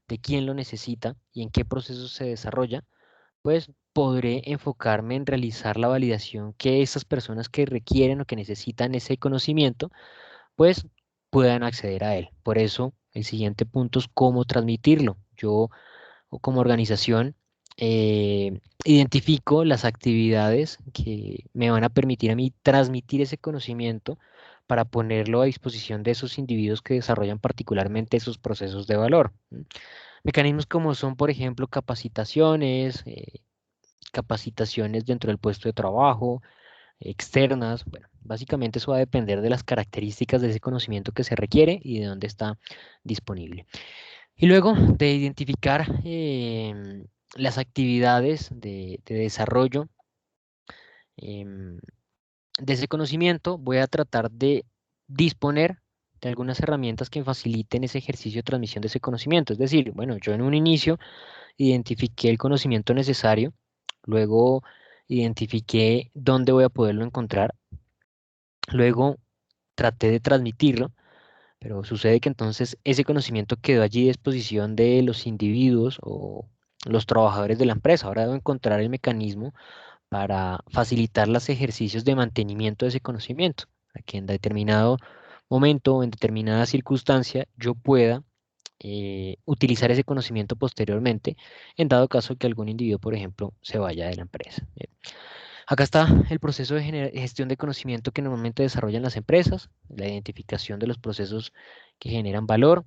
de quién lo necesita y en qué proceso se desarrolla, pues podré enfocarme en realizar la validación que esas personas que requieren o que necesitan ese conocimiento, pues puedan acceder a él. Por eso, el siguiente punto es cómo transmitirlo. Yo o como organización identifico las actividades que me van a permitir a mí transmitir ese conocimiento para ponerlo a disposición de esos individuos que desarrollan particularmente esos procesos de valor. ¿M? Mecanismos como son, por ejemplo, capacitaciones dentro del puesto de trabajo, externas. Bueno, básicamente eso va a depender de las características de ese conocimiento que se requiere y de dónde está disponible. Y luego de identificar las actividades de desarrollo em, de ese conocimiento, voy a tratar de disponer de algunas herramientas que faciliten ese ejercicio de transmisión de ese conocimiento. Es decir, bueno, yo en un inicio identifiqué el conocimiento necesario, luego identifiqué dónde voy a poderlo encontrar, luego traté de transmitirlo. Pero sucede que entonces ese conocimiento quedó allí a disposición de los individuos o los trabajadores de la empresa. Ahora debo encontrar el mecanismo para facilitar los ejercicios de mantenimiento de ese conocimiento, para que en determinado momento o en determinada circunstancia yo pueda utilizar ese conocimiento posteriormente, en dado caso que algún individuo, por ejemplo, se vaya de la empresa. Bien. Acá está el proceso de gestión de conocimiento que normalmente desarrollan las empresas, la identificación de los procesos que generan valor,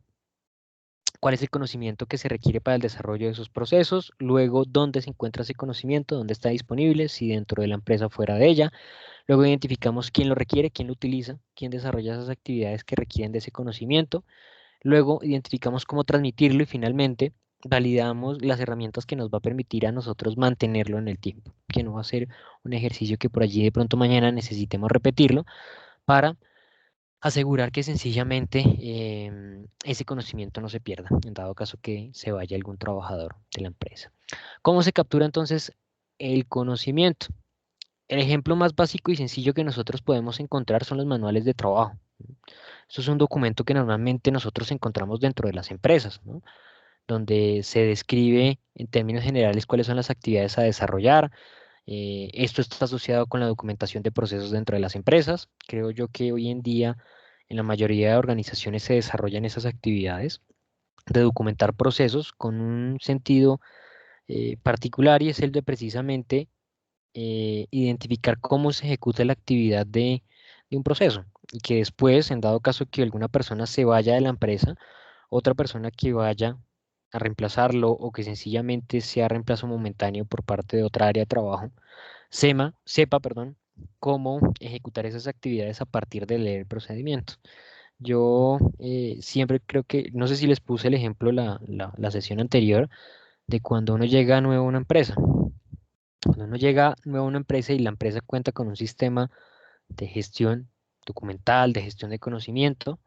cuál es el conocimiento que se requiere para el desarrollo de esos procesos, luego dónde se encuentra ese conocimiento, dónde está disponible, si dentro de la empresa o fuera de ella, luego identificamos quién lo requiere, quién lo utiliza, quién desarrolla esas actividades que requieren de ese conocimiento, luego identificamos cómo transmitirlo y finalmente validamos las herramientas que nos va a permitir a nosotros mantenerlo en el tiempo, que no va a ser un ejercicio que por allí de pronto mañana necesitemos repetirlo para asegurar que sencillamente ese conocimiento no se pierda, en dado caso que se vaya algún trabajador de la empresa. ¿Cómo se captura entonces el conocimiento? El ejemplo más básico y sencillo que nosotros podemos encontrar son los manuales de trabajo. Esto es un documento que normalmente nosotros encontramos dentro de las empresas, ¿no? Donde se describe en términos generales cuáles son las actividades a desarrollar. Esto está asociado con la documentación de procesos dentro de las empresas. Creo yo que hoy en día en la mayoría de organizaciones se desarrollan esas actividades de documentar procesos con un sentido particular y es el de precisamente identificar cómo se ejecuta la actividad de un proceso y que después, en dado caso que alguna persona se vaya de la empresa, otra persona que vaya a reemplazarlo o que sencillamente sea reemplazo momentáneo por parte de otra área de trabajo, sepa, perdón, cómo ejecutar esas actividades a partir de leer el procedimiento. Yo siempre creo que, no sé si les puse el ejemplo la sesión anterior, de cuando uno llega nuevo a una empresa. Cuando uno llega nuevo a una empresa y la empresa cuenta con un sistema de gestión documental, de gestión de conocimiento,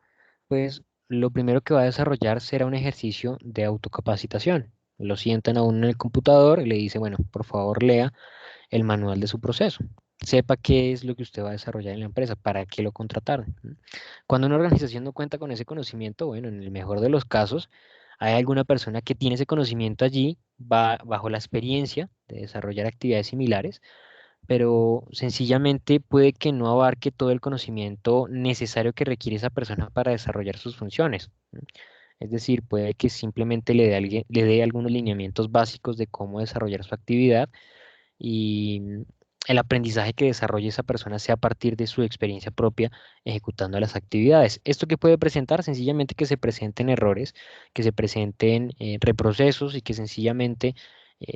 pues lo primero que va a desarrollar será un ejercicio de autocapacitación. Lo sientan a uno en el computador y le dice, bueno, por favor lea el manual de su proceso. Sepa qué es lo que usted va a desarrollar en la empresa, para qué lo contrataron. Cuando una organización no cuenta con ese conocimiento, bueno, en el mejor de los casos, hay alguna persona que tiene ese conocimiento allí, va bajo la experiencia de desarrollar actividades similares, pero sencillamente puede que no abarque todo el conocimiento necesario que requiere esa persona para desarrollar sus funciones. Es decir, puede que simplemente le dé algunos lineamientos básicos de cómo desarrollar su actividad y el aprendizaje que desarrolle esa persona sea a partir de su experiencia propia ejecutando las actividades. ¿Esto que puede presentar? Sencillamente que se presenten errores, que se presenten reprocesos y que sencillamente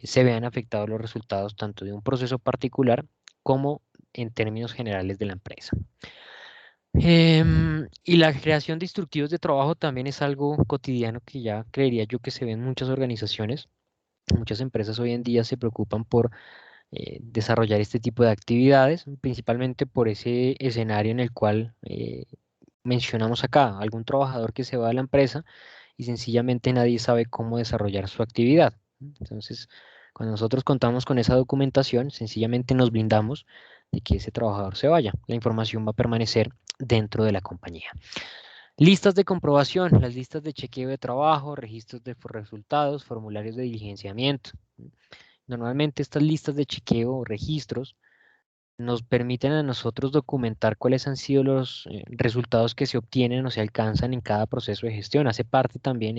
se vean afectados los resultados tanto de un proceso particular como en términos generales de la empresa. Y la creación de instructivos de trabajo también es algo cotidiano que ya creería yo que se ve en muchas organizaciones. Muchas empresas hoy en día se preocupan por desarrollar este tipo de actividades, principalmente por ese escenario en el cual mencionamos acá, algún trabajador que se va de la empresa y sencillamente nadie sabe cómo desarrollar su actividad. Entonces, cuando nosotros contamos con esa documentación, sencillamente nos blindamos de que ese trabajador se vaya. La información va a permanecer dentro de la compañía. Listas de comprobación, las listas de chequeo de trabajo, registros de resultados, formularios de diligenciamiento. Normalmente estas listas de chequeo o registros nos permiten a nosotros documentar cuáles han sido los resultados que se obtienen o se alcanzan en cada proceso de gestión. Hace parte también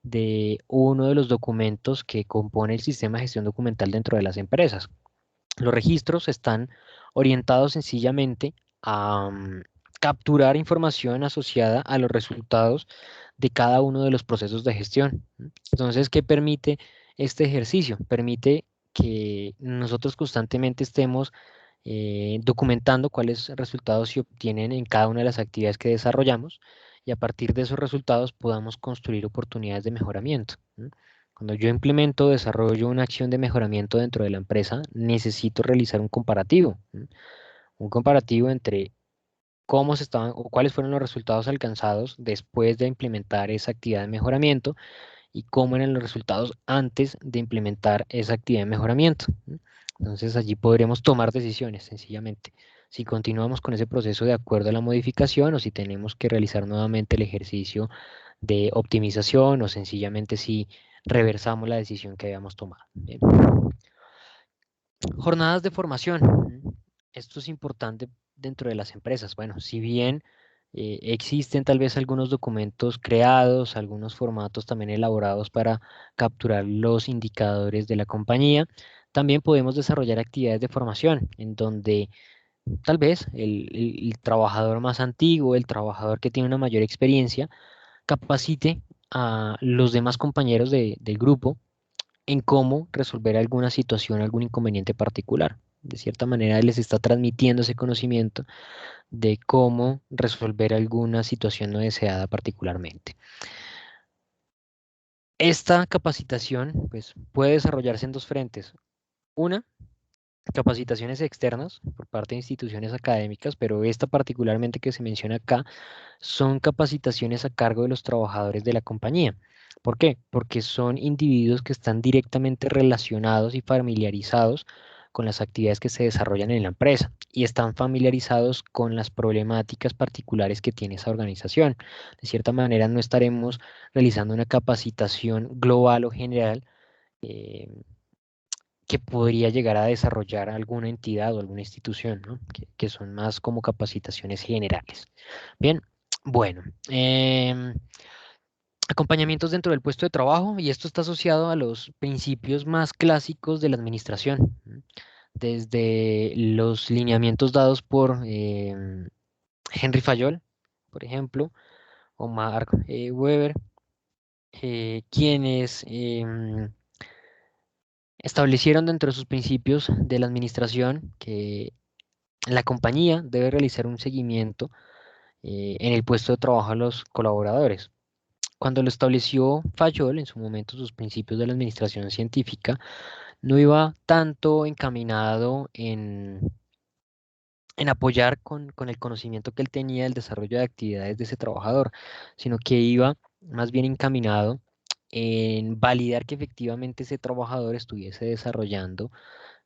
de uno de los documentos que compone el sistema de gestión documental dentro de las empresas. Los registros están orientados sencillamente a capturar información asociada a los resultados de cada uno de los procesos de gestión. Entonces, ¿qué permite este ejercicio? Permite que nosotros constantemente estemos documentando cuáles resultados se obtienen en cada una de las actividades que desarrollamos y a partir de esos resultados podamos construir oportunidades de mejoramiento. Cuando yo implemento o desarrollo una acción de mejoramiento dentro de la empresa, necesito realizar un comparativo. Un comparativo entre cómo se estaban o cuáles fueron los resultados alcanzados después de implementar esa actividad de mejoramiento y cómo eran los resultados antes de implementar esa actividad de mejoramiento. Entonces allí podremos tomar decisiones sencillamente. Si continuamos con ese proceso de acuerdo a la modificación o si tenemos que realizar nuevamente el ejercicio de optimización o sencillamente si reversamos la decisión que habíamos tomado. Bien. Jornadas de formación. Esto es importante dentro de las empresas. Bueno, si bien existen tal vez algunos documentos creados, algunos formatos también elaborados para capturar los indicadores de la compañía, también podemos desarrollar actividades de formación en donde tal vez el trabajador más antiguo, el trabajador que tiene una mayor experiencia, capacite a los demás compañeros del grupo en cómo resolver alguna situación, algún inconveniente particular. De cierta manera, les está transmitiendo ese conocimiento de cómo resolver alguna situación no deseada particularmente. Esta capacitación, pues, puede desarrollarse en dos frentes. Una, capacitaciones externas por parte de instituciones académicas, pero esta particularmente que se menciona acá son capacitaciones a cargo de los trabajadores de la compañía. ¿Por qué? Porque son individuos que están directamente relacionados y familiarizados con las actividades que se desarrollan en la empresa y están familiarizados con las problemáticas particulares que tiene esa organización. De cierta manera, no estaremos realizando una capacitación global o general eh, que podría llegar a desarrollar alguna entidad o alguna institución, ¿no? Que son más como capacitaciones generales. Bien, bueno, acompañamientos dentro del puesto de trabajo y esto está asociado a los principios más clásicos de la administración, ¿no? Desde los lineamientos dados por Henry Fayol, por ejemplo, o Mark Weber, quienes establecieron dentro de sus principios de la administración que la compañía debe realizar un seguimiento en el puesto de trabajo a los colaboradores. Cuando lo estableció Fayol en su momento sus principios de la administración científica, no iba tanto encaminado en apoyar con el conocimiento que él tenía del desarrollo de actividades de ese trabajador, sino que iba más bien encaminado en validar que efectivamente ese trabajador estuviese desarrollando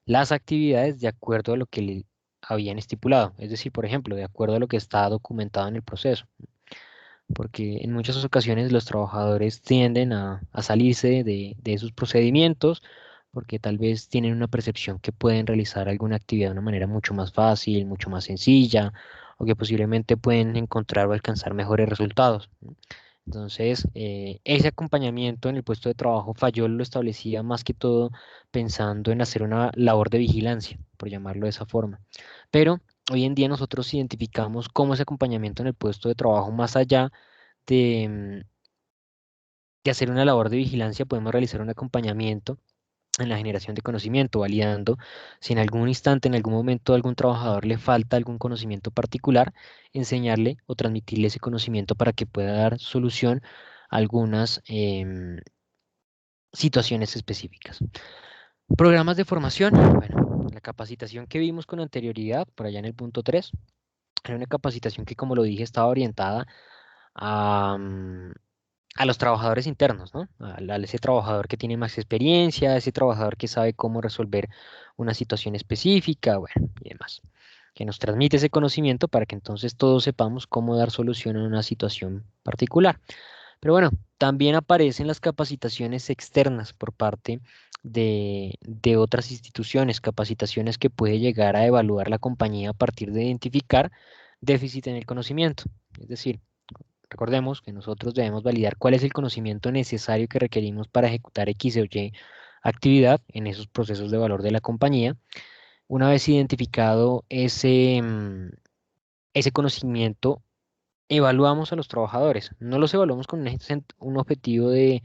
las actividades de acuerdo a lo que le habían estipulado, es decir, por ejemplo, de acuerdo a lo que está documentado en el proceso, porque en muchas ocasiones los trabajadores tienden a salirse de esos procedimientos porque tal vez tienen una percepción que pueden realizar alguna actividad de una manera mucho más fácil, mucho más sencilla, o que posiblemente pueden encontrar o alcanzar mejores resultados. Entonces, ese acompañamiento en el puesto de trabajo Fayol lo establecía más que todo pensando en hacer una labor de vigilancia, por llamarlo de esa forma. Pero hoy en día nosotros identificamos cómo ese acompañamiento en el puesto de trabajo, más allá de, de hacer una labor de vigilancia, podemos realizar un acompañamiento en la generación de conocimiento, validando si en algún instante, en algún momento a algún trabajador le falta algún conocimiento particular, enseñarle o transmitirle ese conocimiento para que pueda dar solución a algunas situaciones específicas. Programas de formación. Bueno, la capacitación que vimos con anterioridad, por allá en el punto 3, era una capacitación que, como lo dije, estaba orientada a, a los trabajadores internos, ¿no? A ese trabajador que tiene más experiencia, ese trabajador que sabe cómo resolver una situación específica, bueno, y demás. Que nos transmite ese conocimiento para que entonces todos sepamos cómo dar solución a una situación particular. Pero bueno, también aparecen las capacitaciones externas por parte de otras instituciones, capacitaciones que puede llegar a evaluar la compañía a partir de identificar déficit en el conocimiento. Es decir, recordemos que nosotros debemos validar cuál es el conocimiento necesario que requerimos para ejecutar X o Y actividad en esos procesos de valor de la compañía. Una vez identificado ese conocimiento, evaluamos a los trabajadores. No los evaluamos con un objetivo de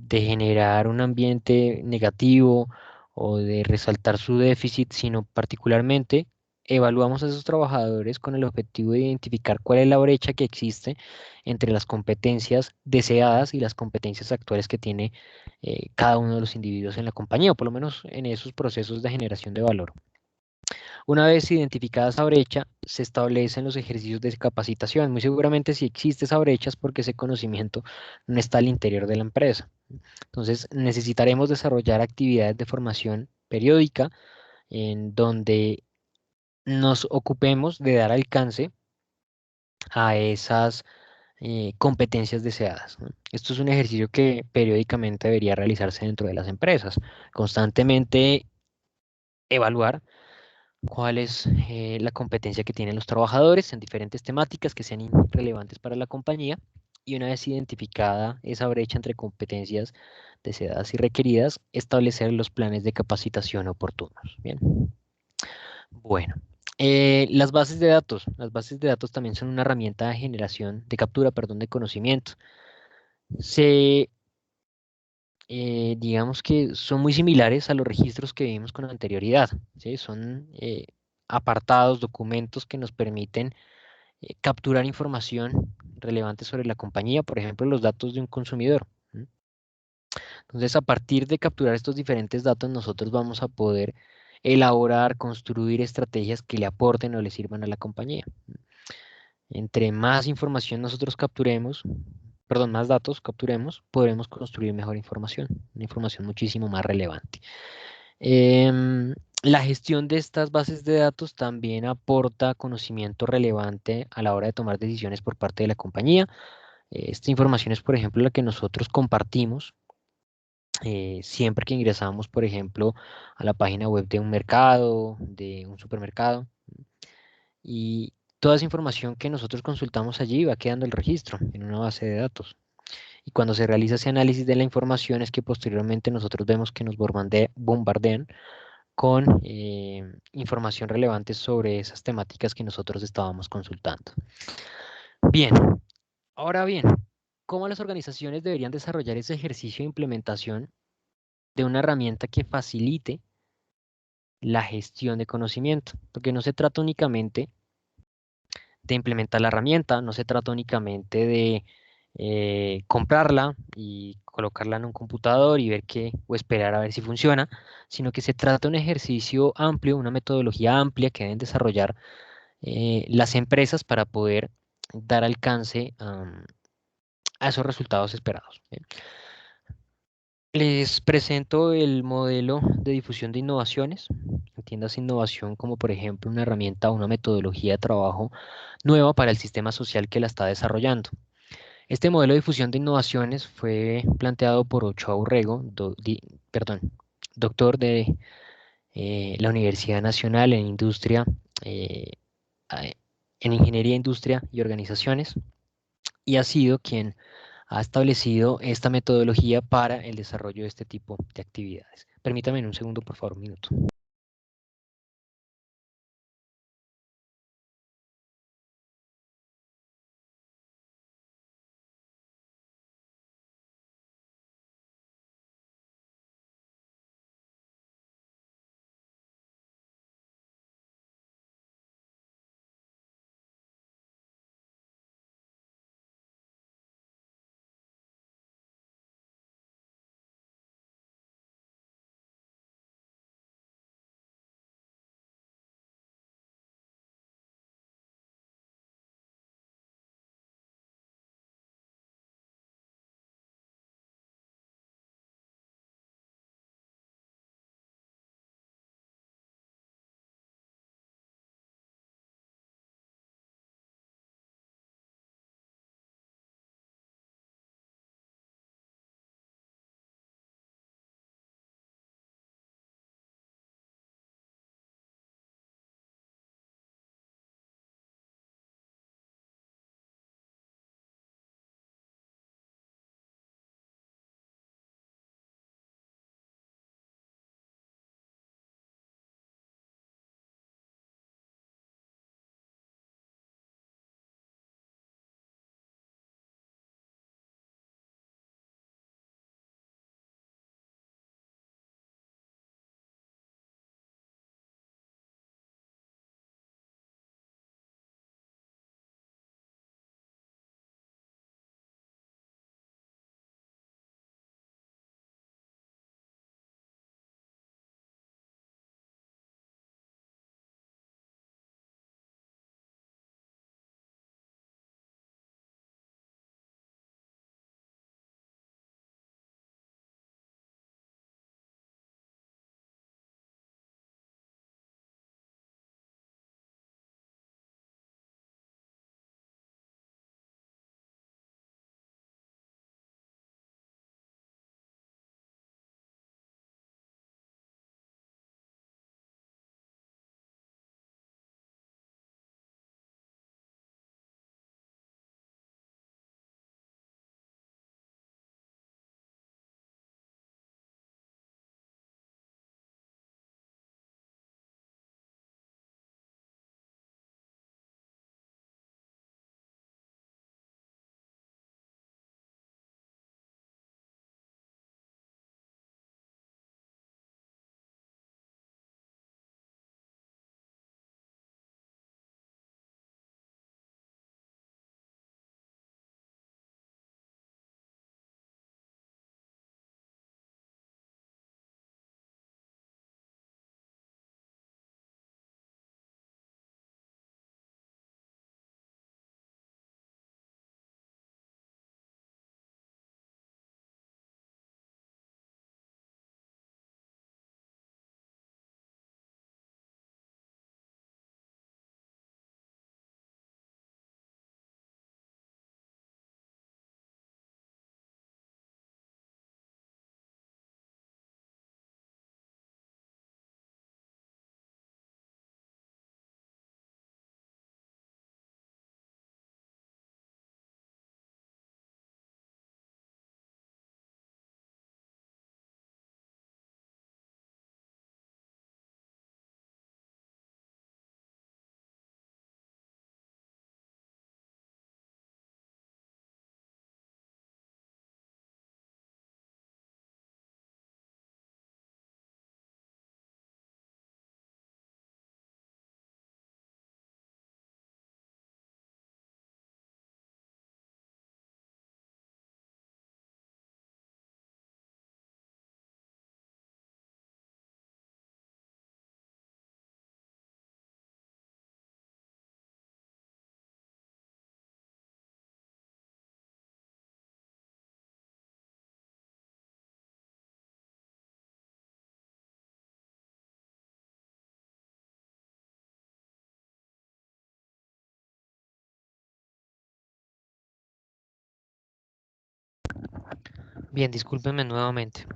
generar un ambiente negativo o de resaltar su déficit, sino particularmente evaluamos a esos trabajadores con el objetivo de identificar cuál es la brecha que existe entre las competencias deseadas y las competencias actuales que tiene cada uno de los individuos en la compañía, o por lo menos en esos procesos de generación de valor. Una vez identificada esa brecha, se establecen los ejercicios de capacitación. Muy seguramente si existe esa brecha es porque ese conocimiento no está al interior de la empresa. Entonces necesitaremos desarrollar actividades de formación periódica en donde nos ocupemos de dar alcance a esas competencias deseadas, ¿no? Esto es un ejercicio que periódicamente debería realizarse dentro de las empresas. Constantemente evaluar cuál es la competencia que tienen los trabajadores en diferentes temáticas que sean relevantes para la compañía, y una vez identificada esa brecha entre competencias deseadas y requeridas, establecer los planes de capacitación oportunos. Bien, bueno. Las bases de datos. Las bases de datos también son una herramienta de generación, de captura, perdón, de conocimiento. Se, digamos que son muy similares a los registros que vimos con anterioridad, ¿sí? Son apartados, documentos que nos permiten capturar información relevante sobre la compañía, por ejemplo, los datos de un consumidor. ¿M? Entonces, a partir de capturar estos diferentes datos, nosotros vamos a poder elaborar, construir estrategias que le aporten o le sirvan a la compañía. Entre más información nosotros capturemos, perdón, más datos capturemos, podremos construir mejor información, una información muchísimo más relevante. La gestión de estas bases de datos también aporta conocimiento relevante a la hora de tomar decisiones por parte de la compañía. Esta información es, por ejemplo, la que nosotros compartimos siempre que ingresamos, por ejemplo, a la página web de un mercado, de un supermercado. Y toda esa información que nosotros consultamos allí va quedando el registro en una base de datos. Y cuando se realiza ese análisis de la información es que posteriormente nosotros vemos que nos bombardean con información relevante sobre esas temáticas que nosotros estábamos consultando. Bien, ahora bien, ¿cómo las organizaciones deberían desarrollar ese ejercicio de implementación de una herramienta que facilite la gestión de conocimiento? Porque no se trata únicamente de implementar la herramienta, no se trata únicamente de comprarla y colocarla en un computador y ver qué, o esperar a ver si funciona, sino que se trata de un ejercicio amplio, una metodología amplia que deben desarrollar las empresas para poder dar alcance a esos resultados esperados. ¿Bien? Les presento el modelo de difusión de innovaciones. Entiendas innovación como, por ejemplo, una herramienta o una metodología de trabajo nueva para el sistema social que la está desarrollando. Este modelo de difusión de innovaciones fue planteado por Ochoa Urrego, perdón, doctor de la Universidad Nacional en Industria, eh, a- en Ingeniería, Industria y Organizaciones, y ha sido quien ha establecido esta metodología para el desarrollo de este tipo de actividades. Permítame un segundo, por favor, un minuto. Bien, discúlpenme nuevamente.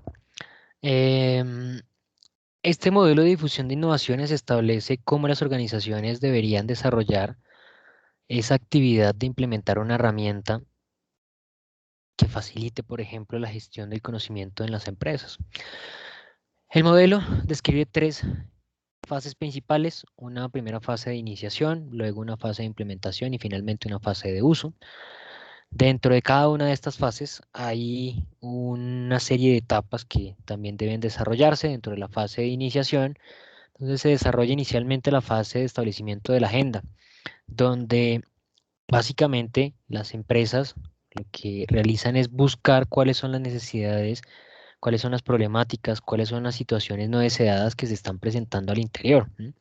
Em, este modelo de difusión de innovaciones establece cómo las organizaciones deberían desarrollar esa actividad de implementar una herramienta que facilite, por ejemplo, la gestión del conocimiento en las empresas. El modelo describe tres fases principales: una primera fase de iniciación, luego una fase de implementación y finalmente una fase de uso. Dentro de cada una de estas fases hay una serie de etapas que también deben desarrollarse dentro de la fase de iniciación. Entonces se desarrolla inicialmente la fase de establecimiento de la agenda, donde básicamente las empresas lo que realizan es buscar cuáles son las necesidades, cuáles son las problemáticas, cuáles son las situaciones no deseadas que se están presentando al interior, ¿m?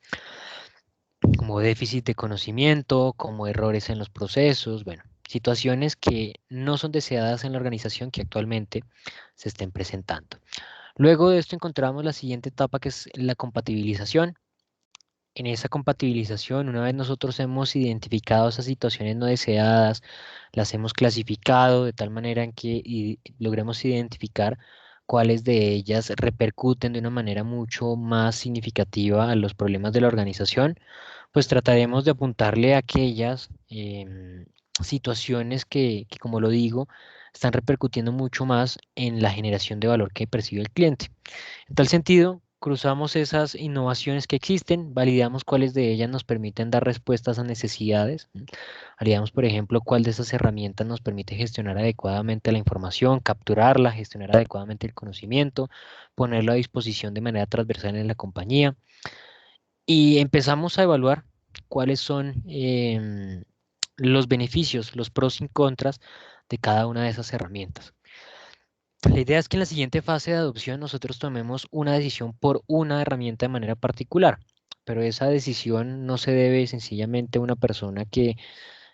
Como déficit de conocimiento, como errores en los procesos, bueno, situaciones que no son deseadas en la organización que actualmente se estén presentando. Luego de esto encontramos la siguiente etapa, que es la compatibilización. En esa compatibilización, una vez nosotros hemos identificado esas situaciones no deseadas, las hemos clasificado de tal manera en que logremos identificar cuáles de ellas repercuten de una manera mucho más significativa a los problemas de la organización, pues trataremos de apuntarle a aquellas situaciones que, como lo digo, están repercutiendo mucho más en la generación de valor que percibe el cliente. En tal sentido, cruzamos esas innovaciones que existen, validamos cuáles de ellas nos permiten dar respuestas a necesidades. Validamos, por ejemplo, cuál de esas herramientas nos permite gestionar adecuadamente la información, capturarla, gestionar adecuadamente el conocimiento, ponerlo a disposición de manera transversal en la compañía. Y empezamos a evaluar cuáles son los beneficios, los pros y contras de cada una de esas herramientas. La idea es que en la siguiente fase de adopción nosotros tomemos una decisión por una herramienta de manera particular, pero esa decisión no se debe sencillamente a una persona que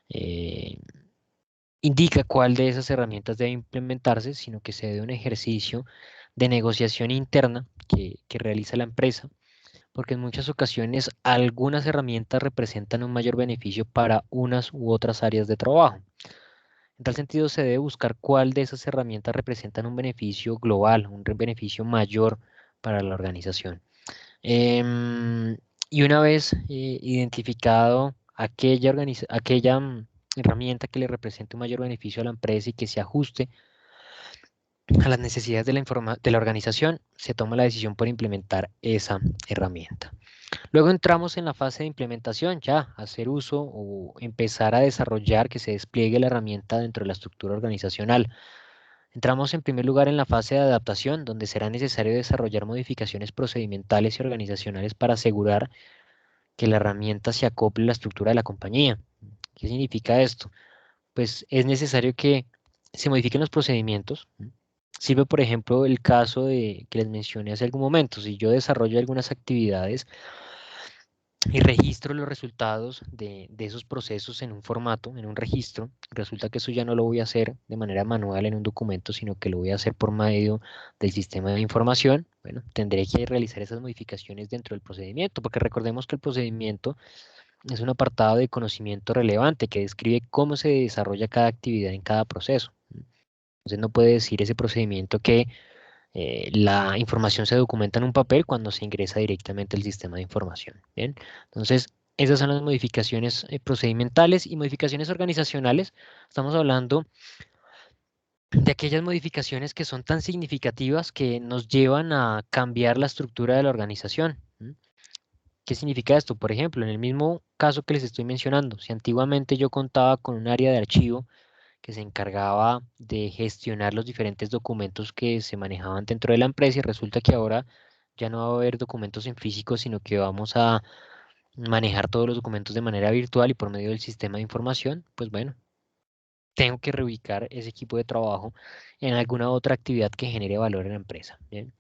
eh, indica cuál de esas herramientas debe implementarse, sino que se debe a un ejercicio de negociación interna que realiza la empresa, porque en muchas ocasiones algunas herramientas representan un mayor beneficio para unas u otras áreas de trabajo. En tal sentido, se debe buscar cuál de esas herramientas representan un beneficio global, un beneficio mayor para la organización. Em, y una vez identificado aquella herramienta que le represente un mayor beneficio a la empresa y que se ajuste a las necesidades de de la organización, se toma la decisión por implementar esa herramienta. Luego entramos en la fase de implementación, ya hacer uso o empezar a desarrollar que se despliegue la herramienta dentro de la estructura organizacional. Entramos en primer lugar en la fase de adaptación, donde será necesario desarrollar modificaciones procedimentales y organizacionales para asegurar que la herramienta se acople a la estructura de la compañía. ¿Qué significa esto? Pues es necesario que se modifiquen los procedimientos. Sirve, por ejemplo, el caso de que les mencioné hace algún momento. Si yo desarrollo algunas actividades y registro los resultados de esos procesos en un formato, en un registro, resulta que eso ya no lo voy a hacer de manera manual en un documento, sino que lo voy a hacer por medio del sistema de información. Bueno, tendré que realizar esas modificaciones dentro del procedimiento, porque recordemos que el procedimiento es un apartado de conocimiento relevante que describe cómo se desarrolla cada actividad en cada proceso. Entonces no puede decir ese procedimiento que la información se documenta en un papel cuando se ingresa directamente al sistema de información. Bien, entonces esas son las modificaciones procedimentales y modificaciones organizacionales. Estamos hablando de aquellas modificaciones que son tan significativas que nos llevan a cambiar la estructura de la organización. ¿Qué significa esto? Por ejemplo, en el mismo caso que les estoy mencionando, si antiguamente yo contaba con un área de archivo que se encargaba de gestionar los diferentes documentos que se manejaban dentro de la empresa, y resulta que ahora ya no va a haber documentos en físico, sino que vamos a manejar todos los documentos de manera virtual y por medio del sistema de información, pues bueno, tengo que reubicar ese equipo de trabajo en alguna otra actividad que genere valor en la empresa. ¿Bien?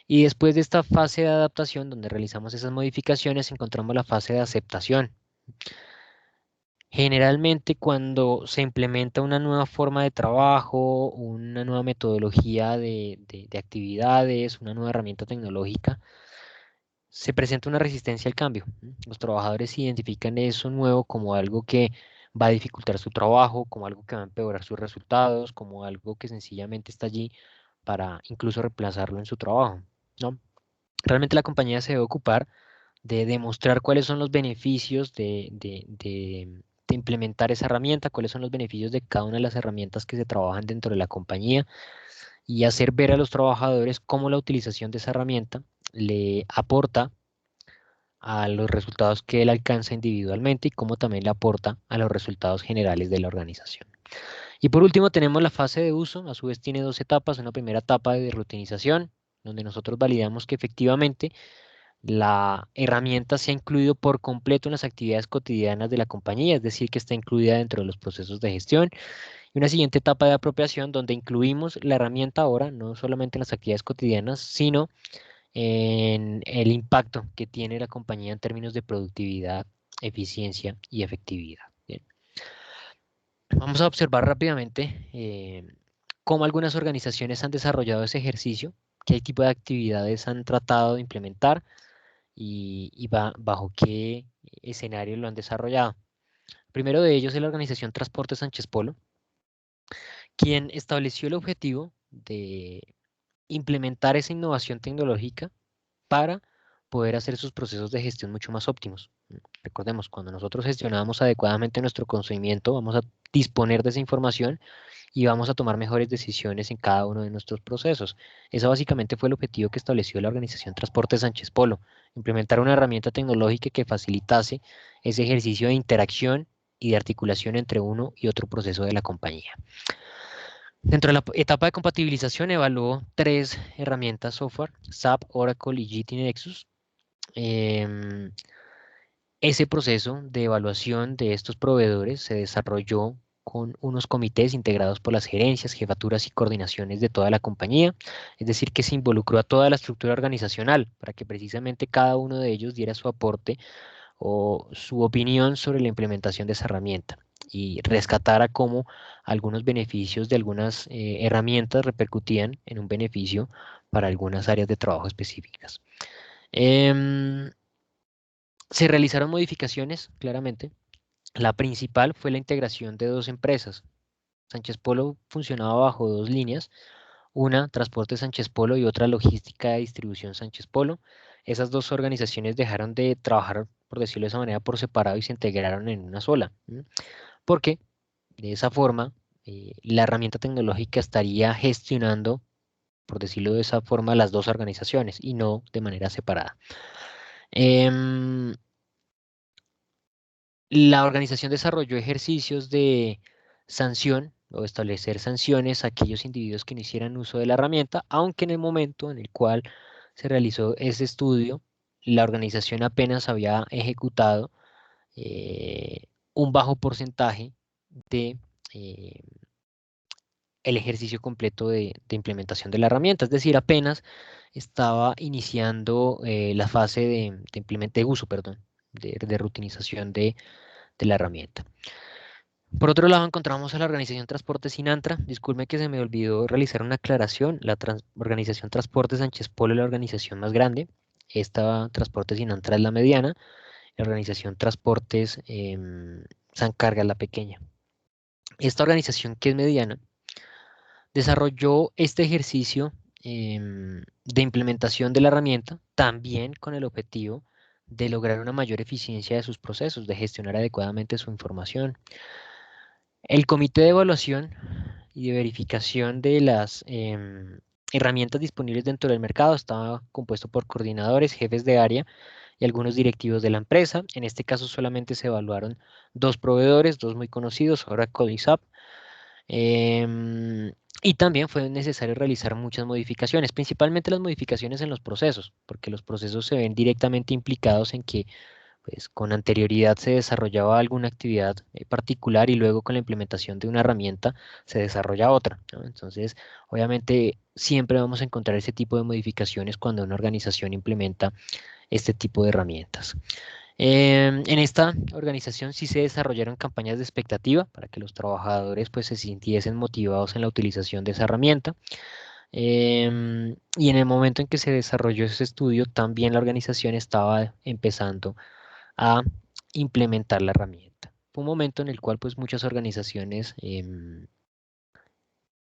Y después de esta fase de adaptación, donde realizamos esas modificaciones, encontramos la fase de aceptación. Generalmente cuando se implementa una nueva forma de trabajo, una nueva metodología de actividades, una nueva herramienta tecnológica, se presenta una resistencia al cambio. Los trabajadores identifican eso nuevo como algo que va a dificultar su trabajo, como algo que va a empeorar sus resultados, como algo que sencillamente está allí para incluso reemplazarlo en su trabajo, ¿no? Realmente la compañía se debe ocupar de demostrar cuáles son los beneficios de implementar esa herramienta, cuáles son los beneficios de cada una de las herramientas que se trabajan dentro de la compañía y hacer ver a los trabajadores cómo la utilización de esa herramienta le aporta a los resultados que él alcanza individualmente y cómo también le aporta a los resultados generales de la organización. Y por último tenemos la fase de uso, a su vez tiene dos etapas, una primera etapa de rutinización, donde nosotros validamos que efectivamente la herramienta se ha incluido por completo en las actividades cotidianas de la compañía, es decir, que está incluida dentro de los procesos de gestión. Y una siguiente etapa de apropiación donde incluimos la herramienta ahora, no solamente en las actividades cotidianas, sino en el impacto que tiene la compañía en términos de productividad, eficiencia y efectividad. Bien. Vamos a observar rápidamente cómo algunas organizaciones han desarrollado ese ejercicio, qué tipo de actividades han tratado de implementar y bajo qué escenario lo han desarrollado. Primero de ellos es la organización Transporte Sánchez Polo, quien estableció el objetivo de implementar esa innovación tecnológica para poder hacer sus procesos de gestión mucho más óptimos. Recordemos, cuando nosotros gestionamos adecuadamente nuestro conocimiento, vamos a disponer de esa información y vamos a tomar mejores decisiones en cada uno de nuestros procesos. Eso básicamente fue el objetivo que estableció la organización Transporte Sánchez Polo, implementar una herramienta tecnológica que facilitase ese ejercicio de interacción y de articulación entre uno y otro proceso de la compañía. Dentro de la etapa de compatibilización evaluó tres herramientas software, SAP, Oracle y GT Nexus. Em, Ese proceso de evaluación de estos proveedores se desarrolló con unos comités integrados por las gerencias, jefaturas y coordinaciones de toda la compañía, es decir, que se involucró a toda la estructura organizacional para que precisamente cada uno de ellos diera su aporte o su opinión sobre la implementación de esa herramienta y rescatara cómo algunos beneficios de algunas herramientas repercutían en un beneficio para algunas áreas de trabajo específicas. Em, Se realizaron modificaciones, claramente. La principal fue la integración de dos empresas. Sánchez Polo funcionaba bajo dos líneas, una Transporte Sánchez Polo y otra Logística de Distribución Sánchez Polo. Esas dos organizaciones dejaron de trabajar, por decirlo de esa manera, por separado y se integraron en una sola. Porque de esa forma la herramienta tecnológica estaría gestionando, por decirlo de esa forma, las dos organizaciones y no de manera separada. Em, La organización desarrolló ejercicios de sanción o establecer sanciones a aquellos individuos que no hicieran uso de la herramienta, aunque en el momento en el cual se realizó ese estudio, la organización apenas había ejecutado un bajo porcentaje de el ejercicio completo de implementación de la herramienta, es decir, apenas estaba iniciando la fase de uso, perdón, de rutinización de la herramienta. Por otro lado, encontramos a la organización Transporte Sinantra. Disculpe que se me olvidó realizar una aclaración. La organización Transporte Sánchez Polo es la organización más grande. Esta Transporte Sinantra es la mediana. La organización Transportes San Carga es la pequeña. Esta organización que es mediana desarrolló este ejercicio de implementación de la herramienta también con el objetivo de lograr una mayor eficiencia de sus procesos, de gestionar adecuadamente su información. El comité de evaluación y de verificación de las herramientas disponibles dentro del mercado estaba compuesto por coordinadores, jefes de área y algunos directivos de la empresa. En este caso solamente se evaluaron dos proveedores, dos muy conocidos, Oracle y SAP. Y también fue necesario realizar muchas modificaciones, principalmente las modificaciones en los procesos, porque los procesos se ven directamente implicados en que pues con anterioridad se desarrollaba alguna actividad particular y luego con la implementación de una herramienta se desarrolla otra, ¿no? Entonces, obviamente, siempre vamos a encontrar ese tipo de modificaciones cuando una organización implementa este tipo de herramientas. En esta organización sí se desarrollaron campañas de expectativa para que los trabajadores pues se sintiesen motivados en la utilización de esa herramienta. Y en el momento en que se desarrolló ese estudio, también la organización estaba empezando a implementar la herramienta. fue un momento en el cual pues muchas organizaciones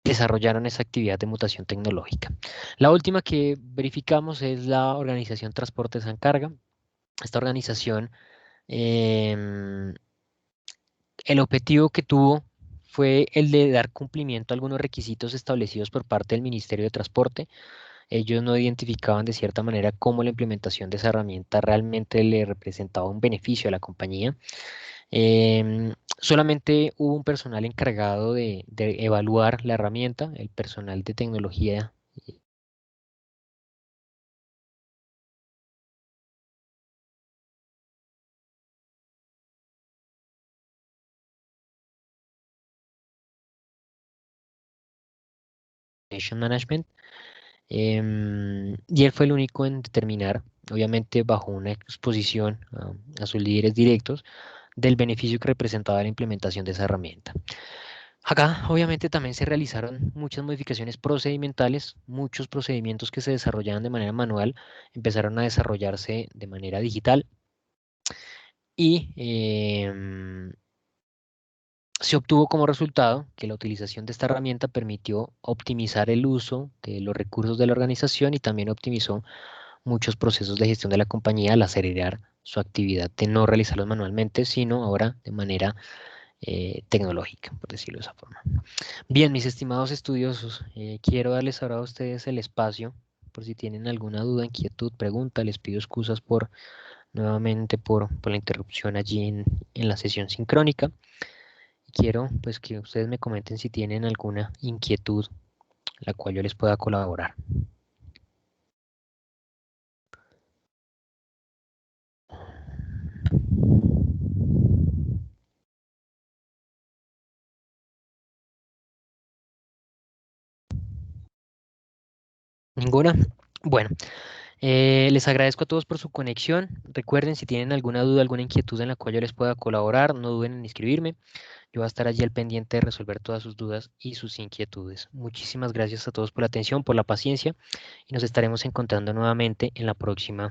desarrollaron esa actividad de mutación tecnológica. La última que verificamos es la organización Transporte San Carga. Esta organización, em, el objetivo que tuvo fue el de dar cumplimiento a algunos requisitos establecidos por parte del Ministerio de Transporte. Ellos no identificaban de cierta manera cómo la implementación de esa herramienta realmente le representaba un beneficio a la compañía. Solamente hubo un personal encargado de evaluar la herramienta, el personal de tecnología. Information Management, y él fue el único en determinar, obviamente bajo una exposición a sus líderes directos, del beneficio que representaba la implementación de esa herramienta. Acá, obviamente, también se realizaron muchas modificaciones procedimentales, muchos procedimientos que se desarrollaban de manera manual empezaron a desarrollarse de manera digital y se obtuvo como resultado que la utilización de esta herramienta permitió optimizar el uso de los recursos de la organización y también optimizó muchos procesos de gestión de la compañía al acelerar su actividad de no realizarlos manualmente, sino ahora de manera tecnológica, por decirlo de esa forma. Bien, mis estimados estudiosos, quiero darles ahora a ustedes el espacio por si tienen alguna duda, inquietud, pregunta. Les pido excusas nuevamente por la interrupción allí en la sesión sincrónica. Quiero pues que ustedes me comenten si tienen alguna inquietud la cual yo les pueda colaborar. ¿Ninguna? Bueno, les agradezco a todos por su conexión. Recuerden, si tienen alguna duda, alguna inquietud en la cual yo les pueda colaborar, no duden en escribirme. Yo voy a estar allí al pendiente de resolver todas sus dudas y sus inquietudes. Muchísimas gracias a todos por la atención, por la paciencia y nos estaremos encontrando nuevamente en la próxima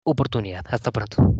oportunidad. Hasta pronto.